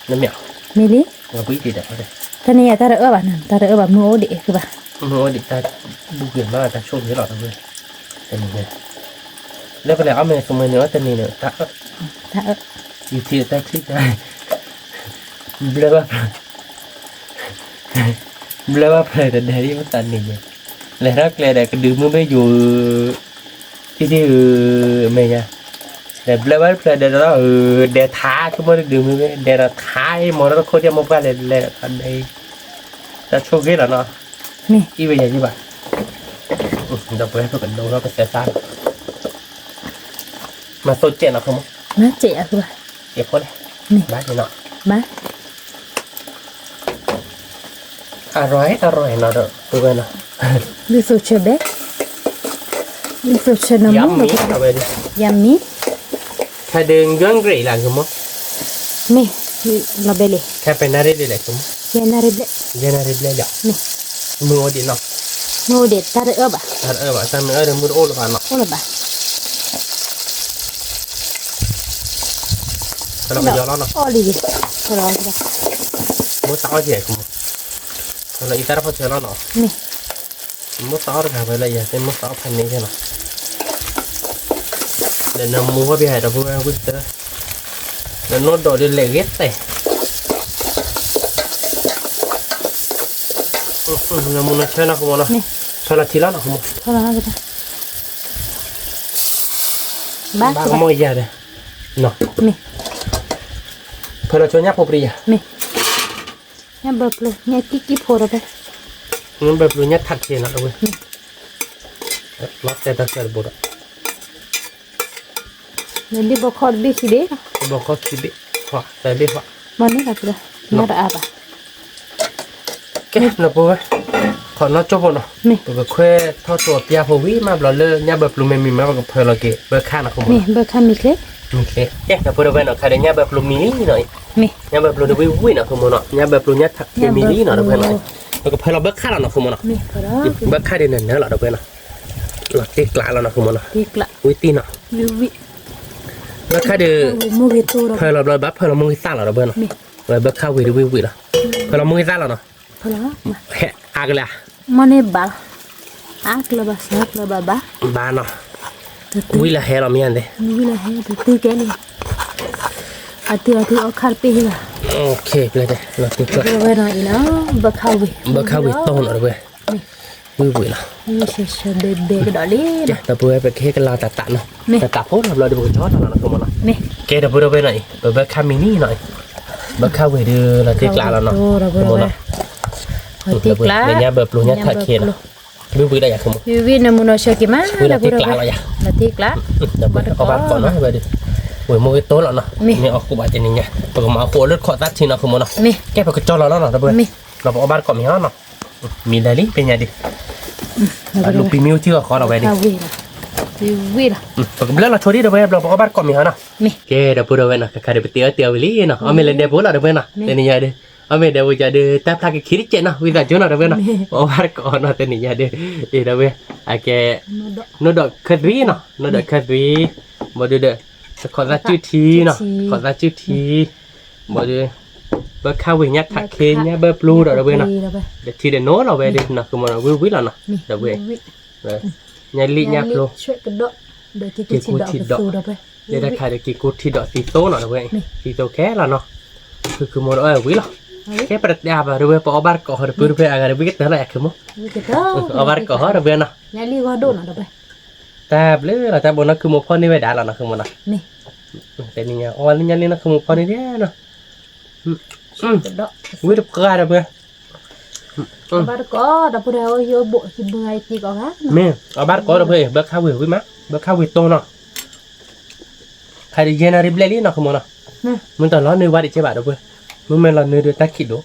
B: น้ำเหนียว
A: มีดิ
B: เราปุ้ยตีเด็กเขาเลย
A: ท่านี่ตาเออบ้านตาเออแบบมือโอเดคือป่ะ
B: โอ้ดิตาบุกเห็นว่าตาโชคที่หลอดเลยแต่นี่เนี่ยแล้วก็เลยเอาเมย์สมัยเนื้อแต่นี่เนี่ยตา
A: ตาเออ
B: อยู่ที่ตาคลิกได้เบลว่าเบลว่าเพลย์แต่เดี๋ยวนี้มันตันนี่เนี่ยแล้วรักเลยแต่ก็ดูมือไม่อยู่ที่เมย์เนี่ยแต่เบลว่าเพลย์เดี๋ยวเราเดี๋ยวท้าก็ไม่ได้ดูมือเดี๋ยวท้าให้หมดแล้วคนจะมาบ้านเลยอันนี้ตาโชคที่หรอเนาะ
A: มี
B: อีเวียยี่บ้าเราไปให้เพื่อนดูเราไปเสียสารมาโซเจนนะคุณมั้ง
A: มาเจ๋อคือป่ะ
B: เก็บคนเลย
A: มี
B: บ้านนี่เนาะ
A: มา
B: อร่อยเนาะเด้อตัวเนาะ
A: ดูสุดเฉยเบ๊ดูสุดเฉยน้ำ
B: ยำ
A: มั
B: มี
A: น
B: เอาไปดิ
A: ยำมี
B: ถ้าเดินย้อนกรีหลังคุณมั้ง
A: มีเราเบลล์
B: แค่เป็นนาฬิกาเลยคุณมั้ง
A: เย็นอะไรเบล
B: เย็นนาฬิกาเดี๋ยว
A: มี
B: มือดีเนาะ
A: โมเดตตาเออป่ะ
B: ถ้าว่าถ้ามือเดินมือโอ้หรือเปล่าเนาะ
A: โอ้ละป่ะ
B: ถ้าเราไปย้อนเนาะ
A: โอ้ลีรอใช่ป่ะ
B: มือสาวเจ๋คุณมั้งถ้าเราอีตาเราพอเจอแล้วเนาะ
A: มี
B: มือสาวเราไปเลยอย่าเป็นมือสาวพันนี้ใช่ไหมเดี๋ยวน้ำมือว่าพี่ให้เราพูดว่าพูดเจอเดี๋ยวโน้ตโดดเดี๋ยวเล็กเย็ดเตะน้ำมือเชื่อนะคุณมั้งเนาะเท่าไรทีละนะคุณมั้ง
A: เท่าไหร่ก็ได้บ้า
B: บ้า
A: ใช่
B: ก็
A: ป่ะ
B: มองยาเลยเนาะ
A: มี
B: เพื่อเราชวนยักษ์พอปรีอ่ะ
A: มีเนี่ยเบิกเลยเนี่ยกิ๊กโพดไป
B: งั้นแบบรู้ยักษ์ถัดเทียนนะเอาไว้ล็อกแต่ตะเกียบบุตร
A: เนี่ยดิบคอร์ดบิสิเด้
B: บอกเขาคิดดิหัวแต่ดิหัว
A: มันนี่ครับเนี่ยระอาบะ
B: แกนะปุ๊บขอน้อจบเนาะ
A: มี
B: แบบแค่ทอดตัวปียพวีมาแบบเลยเนี่ยแบบรู้ไม่มีมาแบบเพื่อเราเก็บเบิกข้านะคุณ
A: มีเบิกข้ามีเคล็ด
B: โอเคแกนะปุ๊บเราไปเนาะใครเนี่ยแบบรู้มีลี่หน่อย
A: มี
B: เนี่ยแบบรู้ดูวิวเนาะคุณเนาะเนี่ยแบบรู้เนี่ยถักมีลี่เนาะเราไปเนาะแล้วก็เพื่อเราเบิกข้าแล้วเนาะคุณเนาะ
A: มีพอแล้ว
B: เบิกข้าเดือนนั้นเราไปเนาะเราตีกลาแล้วนะคุณเนาะ
A: ตีกละ
B: วิตีเนาะ
A: วิวิ
B: เบิกข้าเดือ
A: มูเวตูเรา
B: เพื่อเราบัฟเพื่อเรามือซ่าเราไปเนาะ
A: มี
B: เราเบิกข้าวิววิวเนาะเพื่อเรามือซ่าเราเนาะ
A: พอแล้ว
B: แค่อากเลย
A: มันเนี่ยบ้าอักละบ้าสักละบ้าบ้า
B: บ้านเนาะวิละแฮเรามีอันเดีย
A: วิละเฮ้ตีแกนี่อาทิเอาขาเปีย
B: โอเคเลยเด้เราติดก็
A: เราไปหน่อยนะบักข้าววิ
B: เบิกข้าวิโต้นเราไปวิเนาะ
A: นี่เฉยๆเบกดอลลี่
B: จ้ะแต่เพื่อไปเค้กกันลาตัดตัดเนาะแต่ตัดโพสเราดูช็อตเราคุณเนาะ
A: มี
B: เกเดี๋ยวพูดไปหน่อยเบิกข้ามินี่หน่อยเบิกข้าวิดือเราติดกลาแล้วเนาะ
A: เราไป
B: คุณเนาะ
A: ตีกละ
B: เดี๋ยวเนี่ยเบิกปลูกเนี่ยถักเคนวิได้อยากคุณ
A: วินมุนเชกิมาเราตีกละ
B: เดี๋ยวเอาบ้านก่อนเนาะไปดิโอ้ยมือโตแล้วเนาะนี่ออกกูบาดเจ็บนี่ไงปกมาโคเลือดขอตัดทีเนาะคุณเนาะ
A: มี
B: แกไปกระจอเราแล้วเนาะเพื่อนเราบอกบ้านก่อนมีเนาะมีได้ลิเป็นไงดิลูกปีมิวที่ขอเราไปดิ
A: ข้าววิละ
B: ปกติเราชวนที่เราไปเราบอกบ้านก่อนมีเนาะ
A: มี
B: แกเดี๋ยวพูดเอาไว้นะใครเดี๋ยวไปเตี้ยววิลี่เนาะเอาเมลเดี๋ยวพูดเราเดี๋ยวเพื่อนเนาะเดี๋ยวนี้ไงดิเอาเมลเดี๋ยวจะเดี๋ยวแต่พลาดคิดเจนเนาะวิจารณ์เนาะเดี๋ยวเพื่อนเนาะบอกบ้านก่อนเนาะเดี๋ยวนี้ไงเดี๋ยวเดี๋ยวเว้ยไอ้แกโนดคัดรีเนาะโนดคัดรีบอกเดี๋ยวขอรับชื่อทีเนาะขอรับชื่อทีบอกเดี๋ยวเบอร์ข้าววิ่งยัดถักเคนยัดเบอร์บลูเดี๋ยวเว้ยเนาะเดี๋ยวทีเดี๋ยวโน้เราเว้ยดิเนาะคือมันวิวแล้วเนาะเดี๋ยวเว้ยยัดลิยัดบลู
A: ช่วยกันดอกเดี๋ยวจะกินดอกเราไป
B: เดี๋ยวได้ขายเดี๋ยวกินกูทีดอกตีโต้เนาะเว้ยตีโต้แค่ละเนาะคือมันวิละแค่ประเดี๋ยวเดี๋ยวเว้ยพอบ้านก่อเดี๋ยวเพื่อนเพื่อนอะไรวิกเตอร์อะไรคือมั้งเอาบ้านก่อเดี๋ยวเว้ยเนาะ
A: ยาลีก็โดนเราไป
B: แต่เบลอแต่บนนั้นคือมุกพอนี่ไว้ได้แล้วนะคือมันนะ
A: นี่
B: แต่นี่ไงวันนี้ยันนี่นะคือมุกพอนี่เดียวเนาะ
A: ดอก
B: วิธีการอะไรเพื่อน
A: บ้านก็ดับเบิลเยอะบ่สิบไงตีก็ฮะ
B: แม่เอาบ้านก่อเดี๋ยวเพื่อนเบิกข้าววิววิมั้ยเบิกข้าววิวโตเนาะใครเย็นอะไรเบลลี่เนาะคือมันนะมันตอนร้อนเนื้อวัดอีกใช่ป่ะเดี๋ยวเพื่อนมันไม่ร้อนเนื้อเดือดตะขิดดู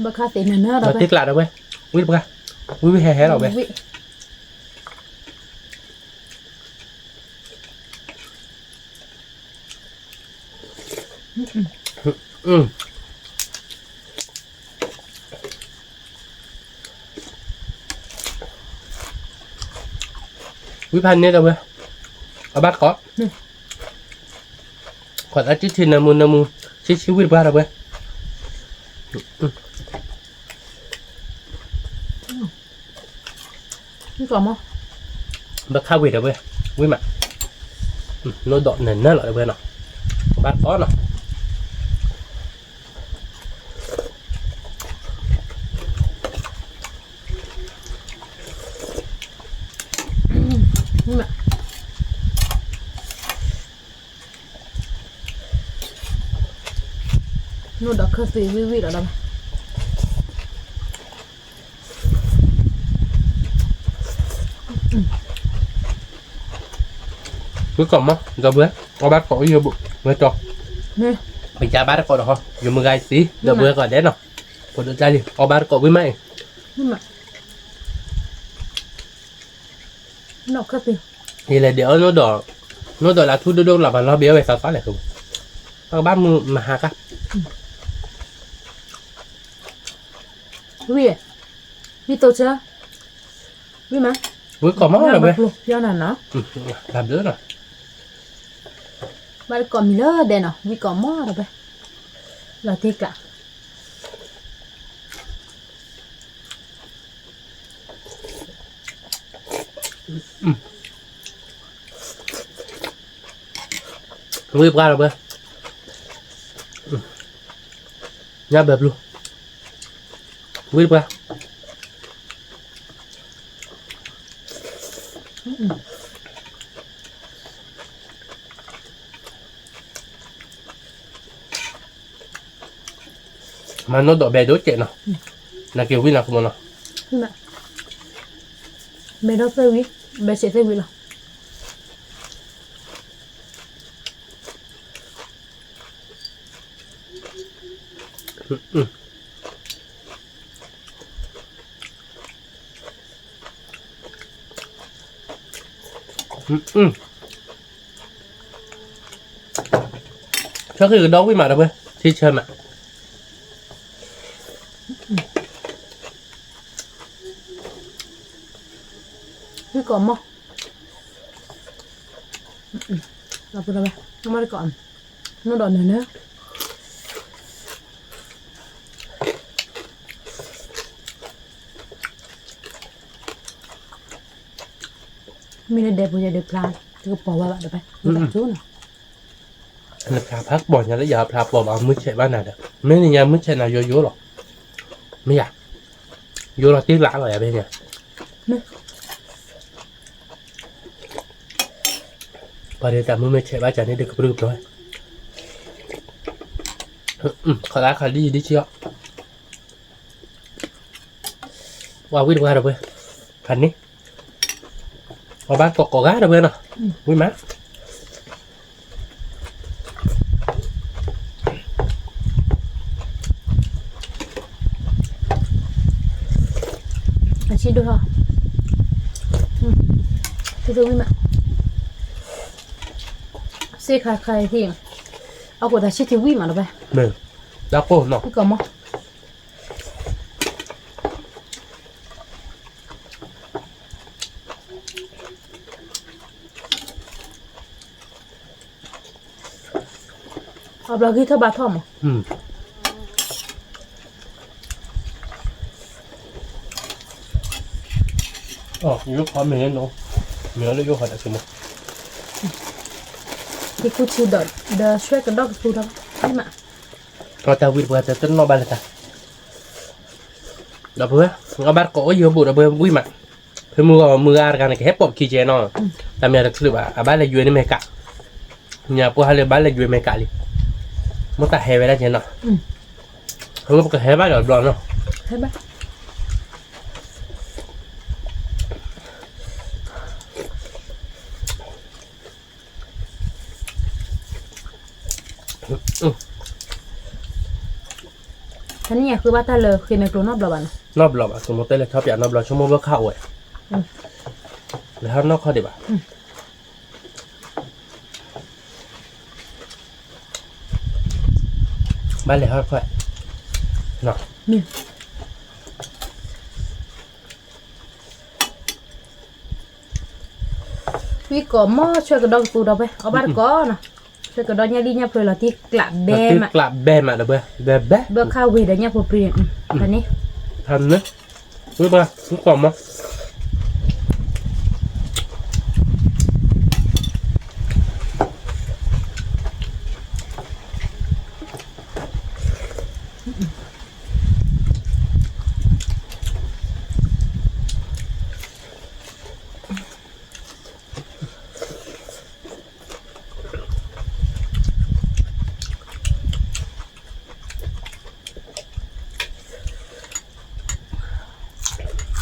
A: บะคาเตนเนอร์เรา
B: เรา
A: ไป
B: ติดหลาดเอาไว้วิ่งไปวิ่งไปแห่เราไปวิพันธ์เนี่ยเราไปเอาบัตรขอขออาทิตย์ที่นามูชิชิวิทย์บ้านเราไป
A: นี่ก่อนมั้ง
B: บัตรข้าววิทย์เราไปวิ่งมาโน้ตดอกเนินนั่นหรอเราไปเนาะบัตรขอเนาะ
A: นี่แหละนู่นดอกคาเฟ่วิวๆเราไป
B: cuối cùng á rồi bữa có bác có vô bụng với cho
A: นี่
B: mình cha bác có được không vô mưa gai xí rồi bữa gọi đến nào còn được ra đi có bác có với mày
A: นี่แหละดอกคาเฟ่
B: thì là đỡ nó đỏ là thu đô là mà nó béo về sao phát lại không các bác mà hà cả
A: วิวิโตเจ้าวิมั้ย
B: cuối cùng á là bữa
A: เดี๋ยวนั่นเนาะ
B: làm đứa rồi
A: บ้านก่อนมีเลอเด่นเนาะวิก่อนหม้อเราไปเราเทกะ
B: vui qua rồi bữa nhá bẹp luôn vui qua mà nó đỏ bè đốt chạy nào là kiểu vui nào không nào
A: นี่แหละเมดอเซวิเบเซเซวิหรอ
B: ก็คือดอกวิ่งมาแล้วเว้ยที่เชิญมา
A: วิก่อนหม้อเราไปเราไปน้ำมันก่อนน้ำดอกเนื้อมีในเด็บpunyaเด็บพลานก็ปอว่าเดี๋ยวไปตัดจู้น่ะ
B: là phá phát bỏ nhà lấy giờ phá bỏ vào mứt chạy ban nào được mấy nhà mứt chạy nào vô vô rồi mấy à vô là tiếc lạ rồi à bên nhà và để tạm mứt chạy ba chạy nên được được rồi khỏi lá khỏi đi chưa qua quyết qua rồi bơi thành đi qua bác có gá rồi bơi nào vui má
A: ชิดดูเหรอชิดดูไม่มาเสียใครที่เอากดแต่ชิดที่วิ่งมาแล้วไป
B: mềm đá cô nọ
A: พี่ก่อนมั้งเอาปลากี้เท่าบาทอมอ่ะ
B: 이거 밤에 해놓 면을 이거 하다 좀
A: ที่กูชิวเดอช่วยกันดอกกูทำนี่มา
B: ta vịt vừa ta tính nó ba là ta đập bữa nó bắt cổ vừa bụi đập bữa vui mà phải mưa ra cái này cái hết bọt kia chế nó làm nhà thực sự à bán là vui nên mày cả nhà cô hai là bán là vui mày cả đi mất ta hè về đây chế nó không có cái hè bán rồi rồi nó
A: ใช่ปะ
B: ม
A: อันนี้คือว่าถ้าเลยคือไม่กลัวนอบหรอบ้าน
B: นอบหลอบอ่ะสมมติเลยชอบอยากนอบหลอบชั่วโมงเพื่อเข้าอ่ะแล้วถ้านอกเข้าดีป่ะบ้านเลยค่อยๆเนาะ
A: นี่วิก่อหม้อช่วยกระดองตูเราไปเอาบ้านก่อนนะช่วยกระดองเนี่ยดีเนี่ยเพื่อเราที่กลับแบม
B: กลับแบมอ่ะเด้อเบ้แบแบ
A: เบอร์ข้าววีเดี๋ยวเนี่ยพอเปลี่ยนอันนี้
B: ทำเนอะรู้ป่ะรู้ก่อนมั้ย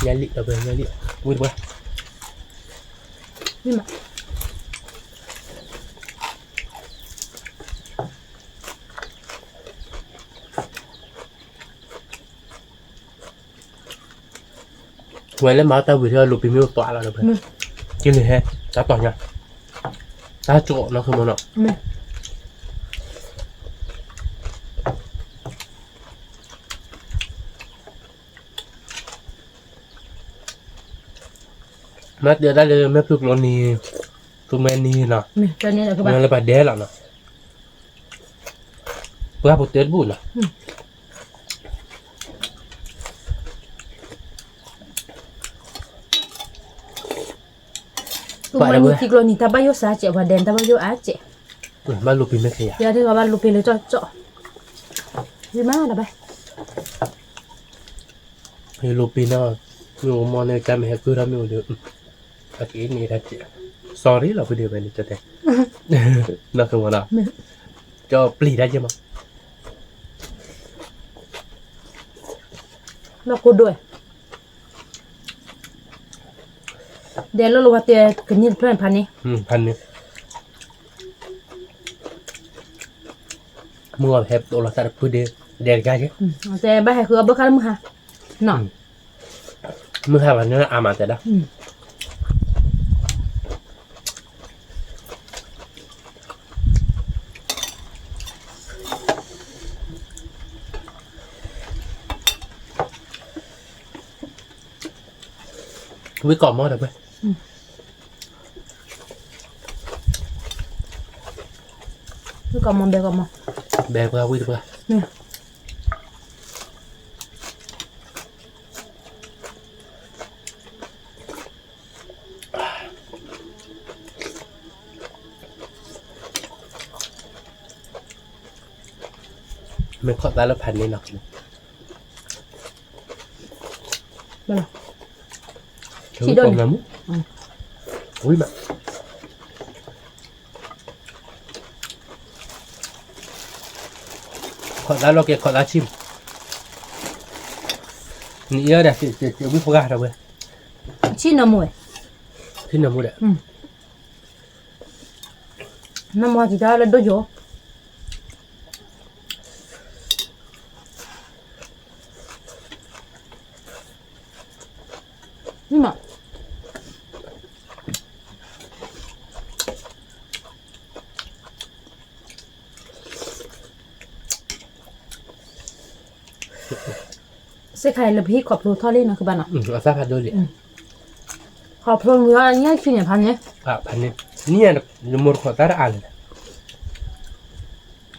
B: ยาลิเด้อเบ้ยาลิวุ้ยเบ้
A: นี่มา
B: วันแล้วมาตาวิเทอร์ลูปิมิวตัวแล้วเด้อเบ้กินเลยแฮะตาต่อเนี่ยตาโจเนาะคือมันเนาะ
A: นี่
B: มาเดี๋ยวได้เลยแม่พึกโรนีตัวแม่นีเนาะ
A: นี่ตอนนี้เราคือบ้าน
B: มันเลยไปเดสแล้วเนาะเพื่อโปรตีนบุญเนาะ
A: tu mani tiklo ni tabayo sa che wa den tabayo a che
B: บ้านลูปิไม่ขยะ
A: ya de ba lu pe le cho cho di mana da ba
B: เฮลูปิน่ามีมอนในการไม่ให้คือทำอยู่เดียวอาทิตย์นี้ทัดเจ sorry เราไปเดียวไปนี่จะแต่นักขโมยนะจะปลีได้ยังมั้ง
A: lo ko do de lo wa te kenil plan pan ni
B: พันนึงมัวแฮปตัวละสัตว์พูดเดียวเดียวกันใช่
A: te ba ha ku ba kal mu ha no
B: เมื่อหาวันนี้อามาแต่ละ วิกรอบหม้อเดี๋ยวไป
A: ku ka mon be ko mo
B: แบกว่าวิกรอบ
A: ni
B: มันขอได้แล้วพันนี้หนัก
A: ba la
B: ที่โดนน้ำอุ้ยแบบขอแล้วเราเก็บขอแล้วชิมนี่เยอะเดี๋ยวจะวิพากษ์เราเว้ย
A: chi no mo
B: ที่น้ำมูดอ่ะ
A: no mo ti da la do yo ni ma เสกใครละพี่ขอบพลูทอดเลยนะคือบ้านอ่ะ
B: เอาซาพัดด้วยเลย
A: ขอบพลูเนื้อเนี่ยคือเนี่ยพันเนี่ย
B: พันนี้นี่อ่ะมูดขอตาอ่านเลย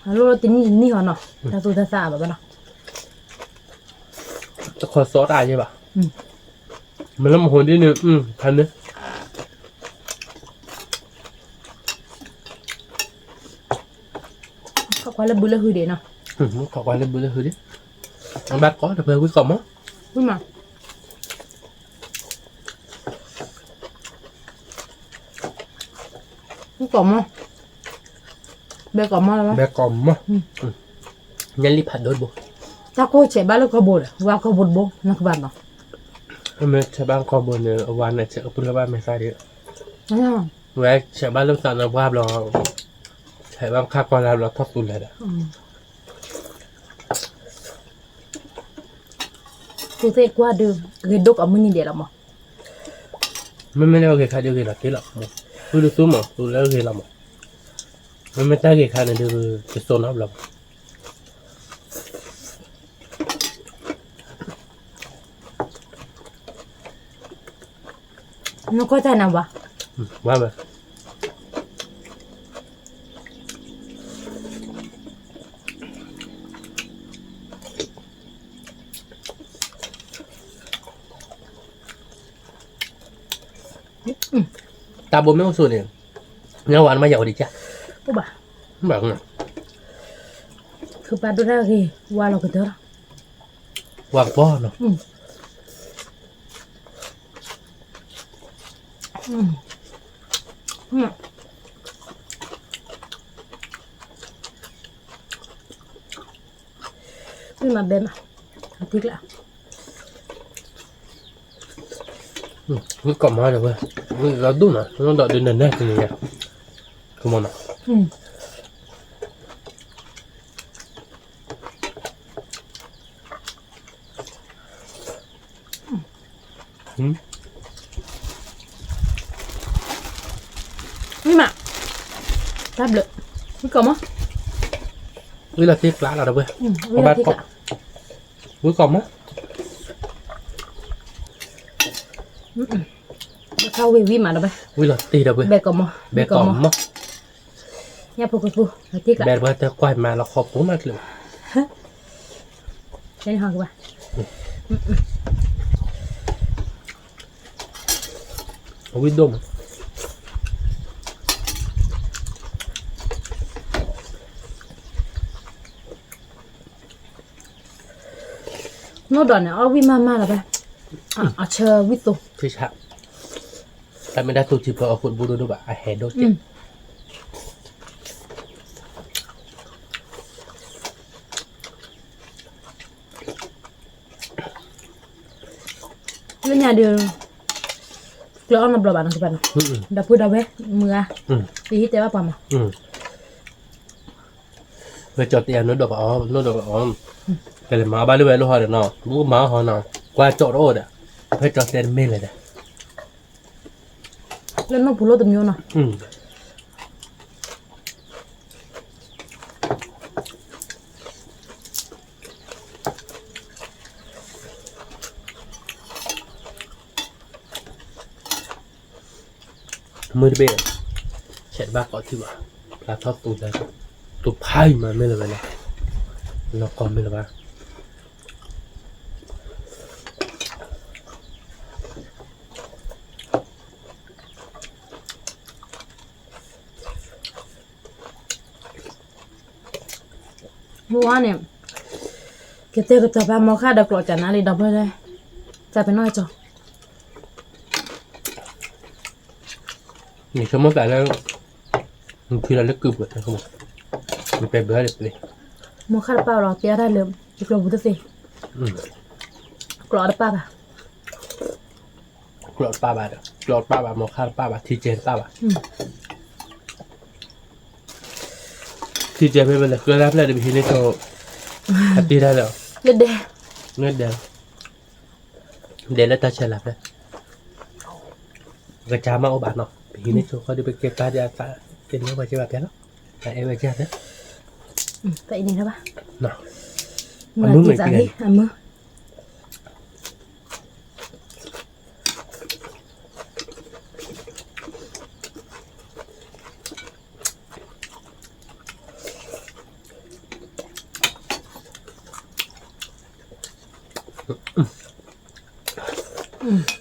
A: ฮัลโหลตินี่นี่เหรอเนาะตาตูตาซาแบบนั้นเนาะ
B: จะขอซอสอ่านใช่ป่ะมันละมุนนิดนึงพันนี้
A: เขาควายละบุละคือเดเนาะ
B: ขอไว้เลยบุญเลยคือดิมันแบบก็แต่เพื่อนวิกรอบมั้ง
A: ขึ้นมานี่กล่อมมั้งเบกล่อมมั้งแล้วมั้ง
B: แบบกรอบมั้งยันรีผัดด้วยบุ
A: ถ้าโคเฉบ้านแล้วก็บุดว่าก็บุดบุนักบ้านเนาะ
B: มันชาวบ้านคอบนเนี่ยวันเนี่ยเชื่อปุ่นบ้านไม่ใช่ดิ
A: นั่นแหละ
B: แว้ชาวบ้านเริ่มสั่งภาพเราชาวบ้านข้าวกวาดเราทอดตุนเลยอ่ะ
A: tu te qua được cái đốc ở mình để làm mà
B: ไม่ได้โอเคค่ะเดี๋ยวกินหรอกกินหรอกดูดูซุ้มหรอดูแล้วกินหรอกมันไม่ได้กินค่ะเนี่ยเดี๋ยวจะโซนอัพหรอก
A: nó có tay nào vậy
B: ว่าไปตาบวมไม่ต้องสูดเนี่ยเนื้อหวานมาเหยาดีจ้ะ
A: ô bà
B: แบบนั้น
A: คือปลาตัวแรกคือว่าเราก็เจอ
B: หวานป้อเนาะ
A: nhưng mà bên mà thích lạ
B: นี่กล่อมมาเลยเว้ยเราดูนะเราดอดเดินแน่จริงๆคือมันอ่ะ
A: nhưng mà táp được cái cổng á
B: วิลาที่ปลาเราเว้ย
A: với là thích lạ
B: วิกล่อมมั้ย
A: sau vì mà đâu vậy
B: วิลาตีเราเว้ย
A: bè cổng mà
B: แบกกล่อมมั้ย
A: nha phụ phụ là thích
B: แบ
A: lạ
B: กว่าจะควายมาเราขอบคุณมากเลย
A: đây hoa các bạn
B: วิดม
A: nó đòn này ở với mama là vậy à chờ với tôi
B: คือฉะแต่ไม่ได้ตัวจีบก็เอาคนบูดูดูแบบไอแฮดโดเจ็บ
A: cái nhà đường lỡ nó bờ bạn các bạn đãพูดเอาไว้มือปีที่แต่ว่าปั๊ม
B: เพื่อจอดเตียนนู้นดอกอ๋อนู้นดอกอ๋อแต่เลยมาบ้านเลยลูกหอเดี๋ยวน้องลูกมาหอน้องกว่าจอดโอ้เด้อเพื่อจอดเตียนไม่เลยเด้อ
A: แล้วน้องพูดรถตำยนอ่ะ
B: มือเบี้ยเช็ดบ้าก่อนที่ว่าปลาทอดตูดเลยตัวพายมาไม่เลยนะเราก่อนไม่เลยว่า
A: เมื่อวานเนี่ยเกเตก็จะไปมอค่าดับกรอดจากนั้นเลยดับเลยจะไปน้อยจ้ะ
B: นี่ชั่วโมงแต่แล้วมันคือเราเลิกกึบเลยนะครับมันไปเบื่อเลย
A: มอค่าเปล่าเราเตี้ยได้เลยอีกรอบบุตรสิกรอดป้าป่ะ
B: กรอดป้าบาทกรอดป้าบาทมอค่าป้าบาททีเจนป้าบาททีเจนไม่เป็นไรคือรับเลยเดี๋ยวพี่นี่ก็แฮปปี้ได้แล้ว
A: เด็ดเด็ด
B: เงินเดือนเดือนแล้วตาเฉลับเลยกระจามาเอาบาทเนาะพี่นี่เขาดูไปเก็บตาจะตาเก็บเนื้อไปเจ็บแบบนี้แล้วแต่เอเวอร์เจนเนี่ย
A: vậy này đó ba
B: เนาะ
A: mà
B: mướn
A: chị
B: người
A: giả
B: kia.
A: đi mưa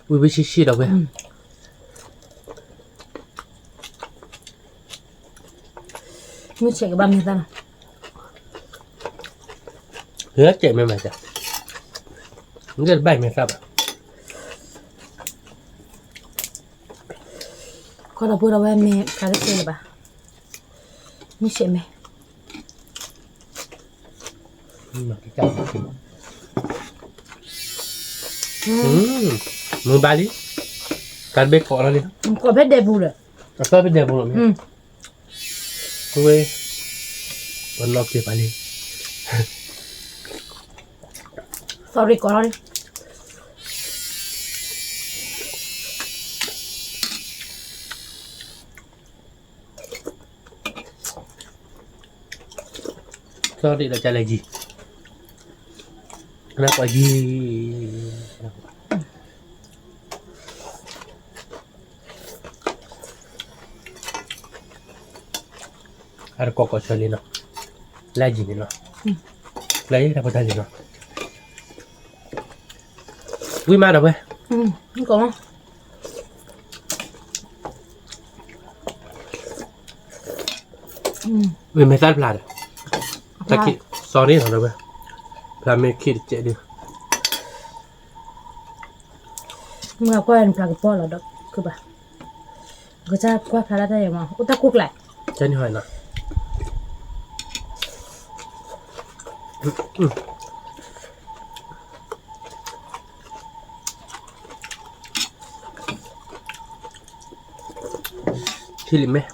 B: อุ้ยไปชี้ๆเราเว้ย
A: mưa chạy cái băm người ta nào
B: เฮ้ยเจ็บไหมจ้ะมันจะใบไหมครับ
A: con là bữa đâu em mẹ cá đất là bà mưa chạy mẹ
B: มาที่จ้ามือบาลีการเบรกก่อนแล้วนี่
A: có biết đẹp bù rồi
B: แล้วก็เป็นเดบุลมั้ยเว้ยวันรอบเก็บบาลี
A: sorry có nó đi
B: sorry là trả lời gì nó có gì ada kok sekali no lagi ni no lagi dapat tadi no vui mà đâu vậy
A: không có
B: vui mấy sát plạt ta kỹ sorry rồi đâu vậy plạt mấy kỹ chạy đi
A: mà quen plạt cái bò là được cứ bà cứ cha qua plạt đây mà út ta cook lại
B: chân hỏi nào chili meh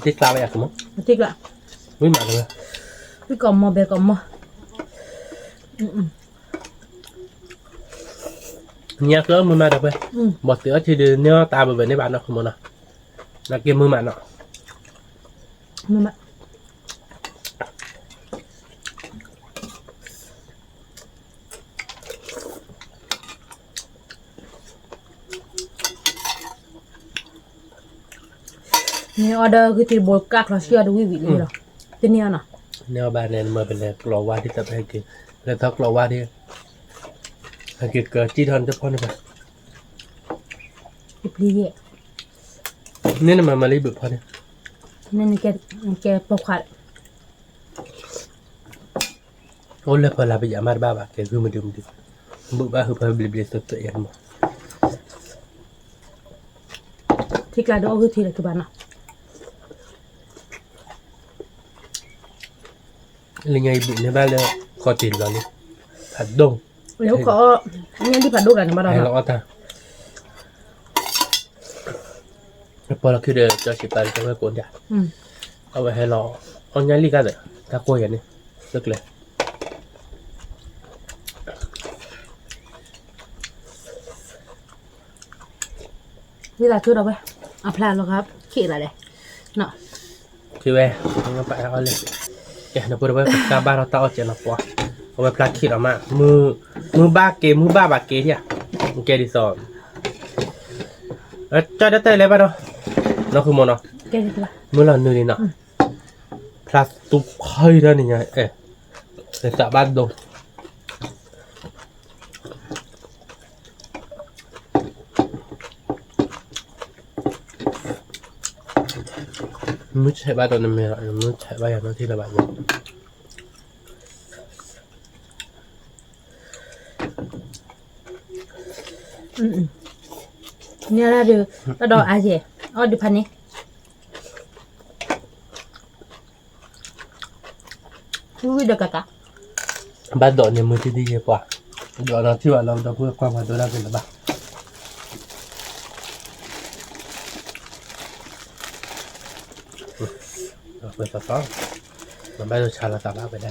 B: thích sao vậy à không
A: thích ạ
B: với mặn rồi
A: với còn mò bè còn mò
B: nhà cỡ mưa mà đâu vậy một tữa thì đưa nhau ta bởi vậy nếu bạn nào không muốn nào là kia mưa mặn nọ
A: mò mặnนี่ออเดอร์คือที่บอกกักเราเชื่อดูวิวิเลยหรอที่นี่น่ะ
B: เนี่ยบ้านเนี่ยมาเป็นกลัวว่าที่จะไปกินแล้วถ้ากลัวว่าที่ให้กินเกิดจีทันจะพอนี่ปะ
A: อีพลีเย่
B: นี่น่ะมาลีบุพอนี่
A: นั่นแกปกขัด
B: โอ้เลยพอลาไปยามาบ้าบ้าแกคือมาดื่มดิบุบ้าคือพอเบลตัวตัวเองมั้ง
A: ที่กลายดูคือที่ไหนคือบ้านน่ะ
B: เลยไงบุในบ้านเลยขอติดเรานี่ผัดดง
A: แล้วขอเนี่ยที่ผัดดูกันในบ้านเรา
B: ให้เรา
A: เนาะ
B: เอาตาพอเราคือเดินจะฉีดไปจะไม่กวนจ้ะเอาไว้ให้เราเอาง่ายลีกันเลยถ้ากลัวอย่างนี้ลึกเลย
A: เวลาชุดเอาไปเอาพลาดแล้วครับขี้อะไรเลยเนาะ
B: คือเว้ยงั้นไปเอาเลยเดี๋ยวเราพูดไว้กับบ้านเราต้องเอาเจนเอาปะเอาไว้พลัดขีดออกมามือบ้าเกมมือบ้าบาเกมเนี่ยมือเกมที่สองจอยได้เตะเลยป่ะเนาะน้องคือโมเนาะ
A: แกดีกว่า
B: มือเราหนึ่งนี่เนาะพลัดตุบไข่ได้นี่ไงในสระบ้านดงมึงใช้บ้านตัวนั้นไหมล่ะมึงใช้บ้านอย่างนั้นที่ระบายอยู่
A: เนี่ยเราดูเราดออาเจอ๋อดูพันนี้วิดีโอกะ
B: บ้านดอนเนี่ยมือที่ดีกว่าดอนเราที่ว่าเราเพื่อความกันตัวเราเป็นหรือเปล่าเราเปิดต่อมันไม่ต้องชาละสามารถไปได้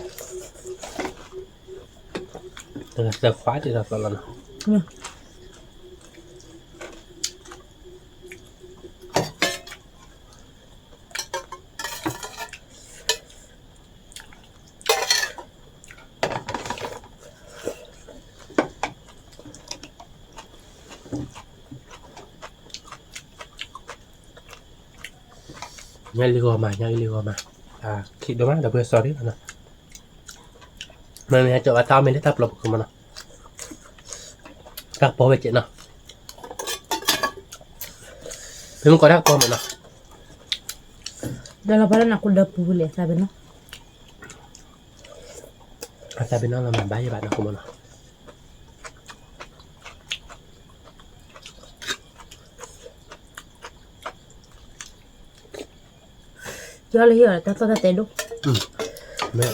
B: แต่เสือคว้าที่เราตลอดเนาะง่ายลีกว่ามาง่ายลีกว่ามาคิดดูมั้ยเดี๋ยวเพื่อสอนนี่นะมันไม่จะว่าตามไม่ได้ทับหลบขึ้นมาเนาะรักพอไปเจ็ดเนาะเพิ่งก็รักพอมันเนาะ
A: dalam badan aku udah boleh sabi no
B: sabi no naman bayi ba na ko muna
A: yo le yo ta ta te do
B: me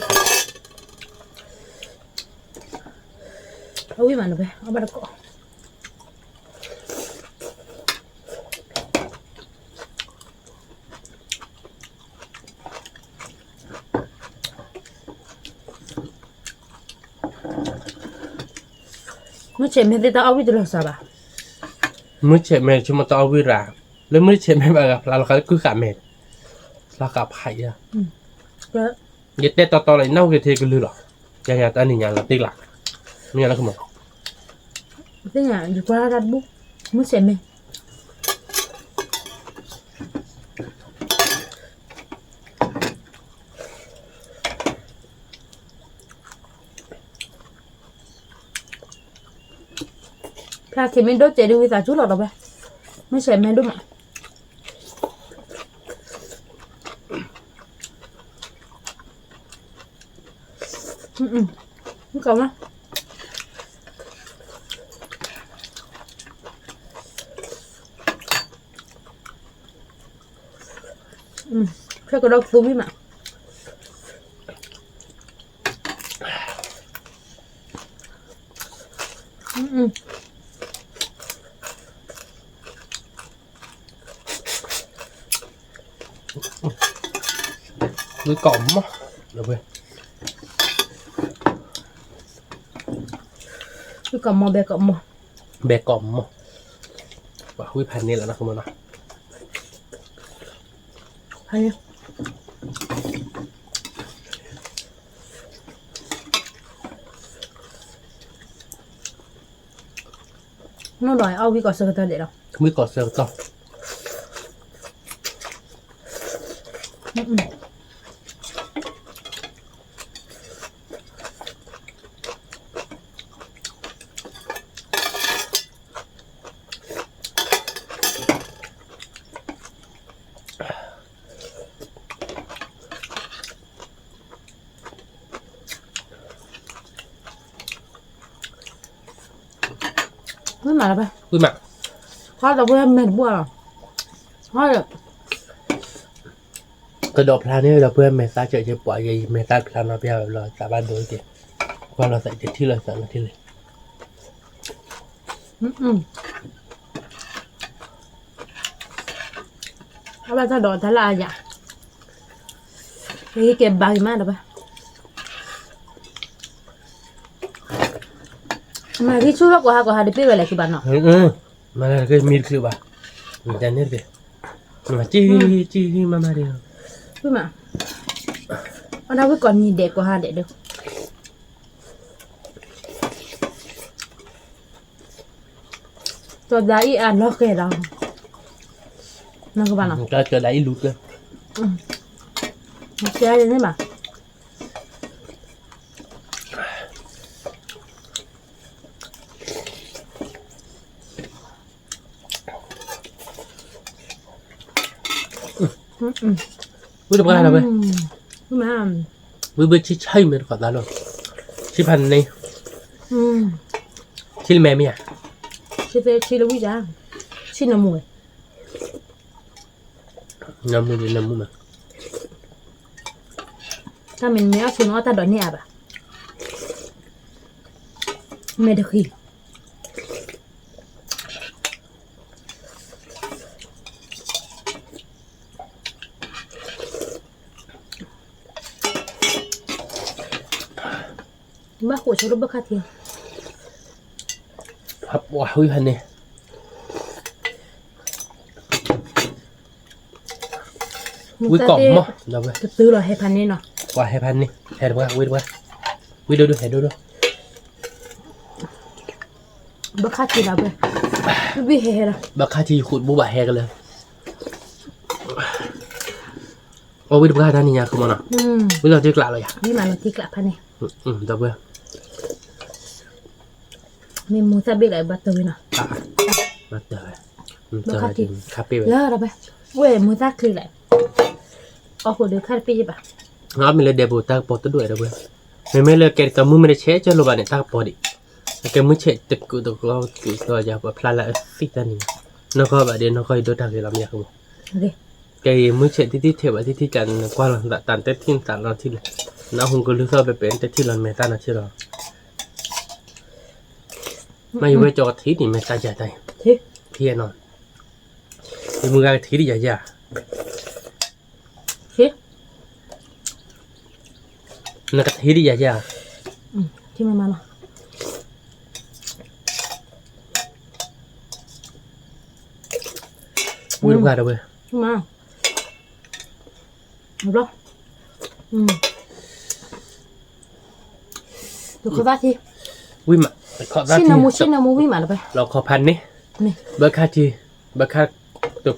A: awi mana be abad ko ไม่ใช่ไม่ได้ต้องเอาวิจารณ์สบาย
B: มื้อเฉดแม่ชุมาตอวิราแล้วมื้อเฉดแม่แบบเราเขาคือขาแม่เรากับไผ่อะ
A: ก็
B: ยึดได้ต่ออะไรเน่าเกเทกันเลยหรออย่างตอนนี้อย่างเราตีหลักนี่แล้วก็หมด
A: เป็นอย่างอยู่กว่ารัดบุกไม่ใช่ไหมพระเข็มไม่โดนเจดีวิสาชุดหรอกไปไม่ใช่แม่ดุมั้งนี่ก่อนนะแค่กระดกตุ้มพี่มา
B: คือกล่อมมั้งเดี๋ยวไป
A: พี่ก่อนมอเบก่อนมอ
B: แบกกล่อมมั้งว่าวิพันธ์นี่แหละนะคุณมันนะ
A: ใครเนี่ยน้องดอยเอาพี่ก่อนเสกตาเด็ดหรอ
B: มือกอดเสือต่อ
A: ไม่มาแล้วไป
B: คุยมา
A: พ่อเราเพื่อนเม็ดบัวหรอพ่อแบบ
B: กระโดดพลานี่เราเพื่อนเมซ่าเจอปล่อยเมซ่าพลานาเปียแบบเราสาบานโดยเดียวว่าเราใส่ที่เราใส่มาที่เลย
A: เอาไปถ้าดอนทลายอ่ะนี่เก็บบางมากเลยปะมาที่ช่วยกว่าหาดิพี่เวลาคือบ้านเนาะ
B: มาแล้วก็มีคือว่ามันจะเนี่ยเดียวมาจีมาเดียว
A: พี่มาเอาได้ไว้ก่อนมีเด็กกว่าหาเด็กเด้อตัวใหญ่อ่านล็อกเกเรานั่นคือบ้านเนาะ
B: ก็จะได้ลุดเลย
A: เสียยังไงบ้าง
B: วิธีการอะไรไป
A: พี่มา
B: วิธีใช่เหมือนก่อนแล้วหรอชิพันนี่ชิลแม่ไม่อ่ะ
A: ชิลวิจาชิน้ำมูก
B: น้ำมูมา
A: ถ้ามันไม่เอาชุนเอาแต่ดอนเนี่ยบ่ะไม่ได้ขี้บ้าหัวชรุบบ้าคาเทีย
B: ครับว้าววิพันนี่วิกล่อมมั้งเดี๋ยวไป
A: จะซื้อเลยให้พันนี่เนาะ
B: ว่าให้พันนี่แทนว่าวิดูเห็นดู
A: บ้าคาเทียเราไปไม่เห็นละ
B: บักคาทีขุดบุบะแฮกันเลยโอ้วิดูบักคาท่านี่ยาคือมันอ่ะวิเราจะกล่าวเลยอ่ะ
A: นี่มาเราที่กลับพันนี่
B: เดี๋ยวไป
A: มีมูซาบิอะไรบัตเตอร์เนาะ
B: มาเจอเจอจริงคาเฟ่ไป
A: แล้วเราไปเว้ยมูซาคืออะไรเอาหัวเดือดคาปีป่ะ
B: งั้นมีเลยเดบุตาปอตัวด้วยเดี๋ยวไปไม่เลยแกกับมือไม่ได้เช็ดจนโลบานเนี่ยตาปอดิแกมือเช็ดตึกกูตัวก็ติดตัวจะแบบพลาละสิตานี่น้องก็แบบเดี๋ยวน้องก็ดูทางที่เราไม่อยากรู้
A: เดี๋ยว
B: แกมือเช็ดที่เทวที่จันกว่าเราตันเต็มที่ตันเราที่เลยน้าหุ่นก็รู้สึกแบบเป็นแต่ที่เราไม่ตันนะที่เราไม่อยู่ไว้จอดที่นี่ไม่ตายใจตาย
A: ที่
B: เที่ยนอนมีมือการที่ใหญ่
A: ที่
B: นักที่ใหญ่
A: ที่มันมาเนาะ
B: อุ้ยลูกค้าเด้อเว้ย
A: มาเอาละดูเขาว่าที
B: อุ้ยมาขอ
A: ชิ้นน้ำมูวิ่งมาเลยไป
B: เราขอพันนี่
A: นี่
B: เบอร์ค่าทีเบอร์ค่าตั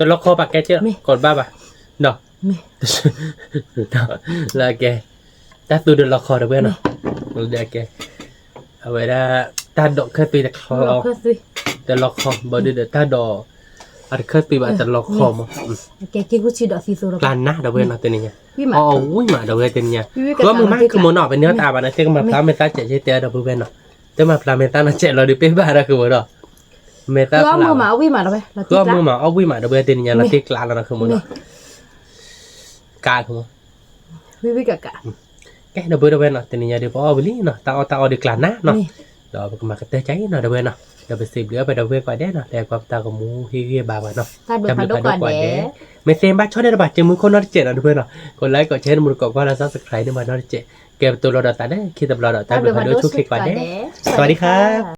B: วเราขอปากแกเจ้ากดบ้าป่ะเนาะ
A: นี่
B: แล้วแกถ้าตัวเดินเราขอเด้อเว้ยเนาะเราเดี๋ยวแกเอาไว้ได้ถ้าดอกแค่ตีแต่ขอเรา
A: เพื่อสิ
B: แต่เราขอบอเดี๋ยวถ้าดอกอาจจะแค่ตีแบบแต่เราขอมา
A: แกกินกุชิดอกซีโซ่
B: ปลาหน้าเด้อเว้ยเนาะตัวนี้ไง
A: วิ่งมา
B: อ๋ออุ้ยมาเด้อเว้ยตัวนี้ไง
A: วิ่ง
B: ก็มึงมากคือมันออกเป็นเนื้อตาบ้านะเจ้ามาพลาเมตาเจ๊เจ๊เด้อเว้ยเนาะเจ้ามาพลาเมตานะเจ๊เราดิเป๊ะบ้านะคือว่าเนาะเมตา
A: ก็มือหมาวิ่งมาเลยไป
B: ก็มือมาเอาวิ่งมาเด้อเว้ยตัวนี้ไงเราตีกลางแล้วนะคือมันเนาะกาคือมัน
A: วิ่งกะกะ
B: แกเด้อเว้ยเนาะตัวนี้ไงเดี๋ยวพอเอาไปลี่เนาะตาเอาดีกลางหน้าเนาะเดี๋ยวมากระเตะใจเนาะเด้อเว้ยเนาะเดี๋ยวไปสิบเหลือไปเด้อเว้ยกว่าเด้เนาะแต่ความตากับมูเฮียบาบ้าเนาะ
A: ถ้าเบิร์ดพัดกว่าเด้
B: ไม่เต็มบ้านชอบได้ระบาดเจอมือคนนอตเจ็ดนะเพื่อนเนาะกดไลค์กดแชร์มือกดว่าแล้วซับสไครต์ด้วยมานอตเจ็ดเก็บตัวเราดอตาได้คิดตับเราดอตาเดี๋ยวมาดูชุกคลิกก่อนเด้สวัสดีครับ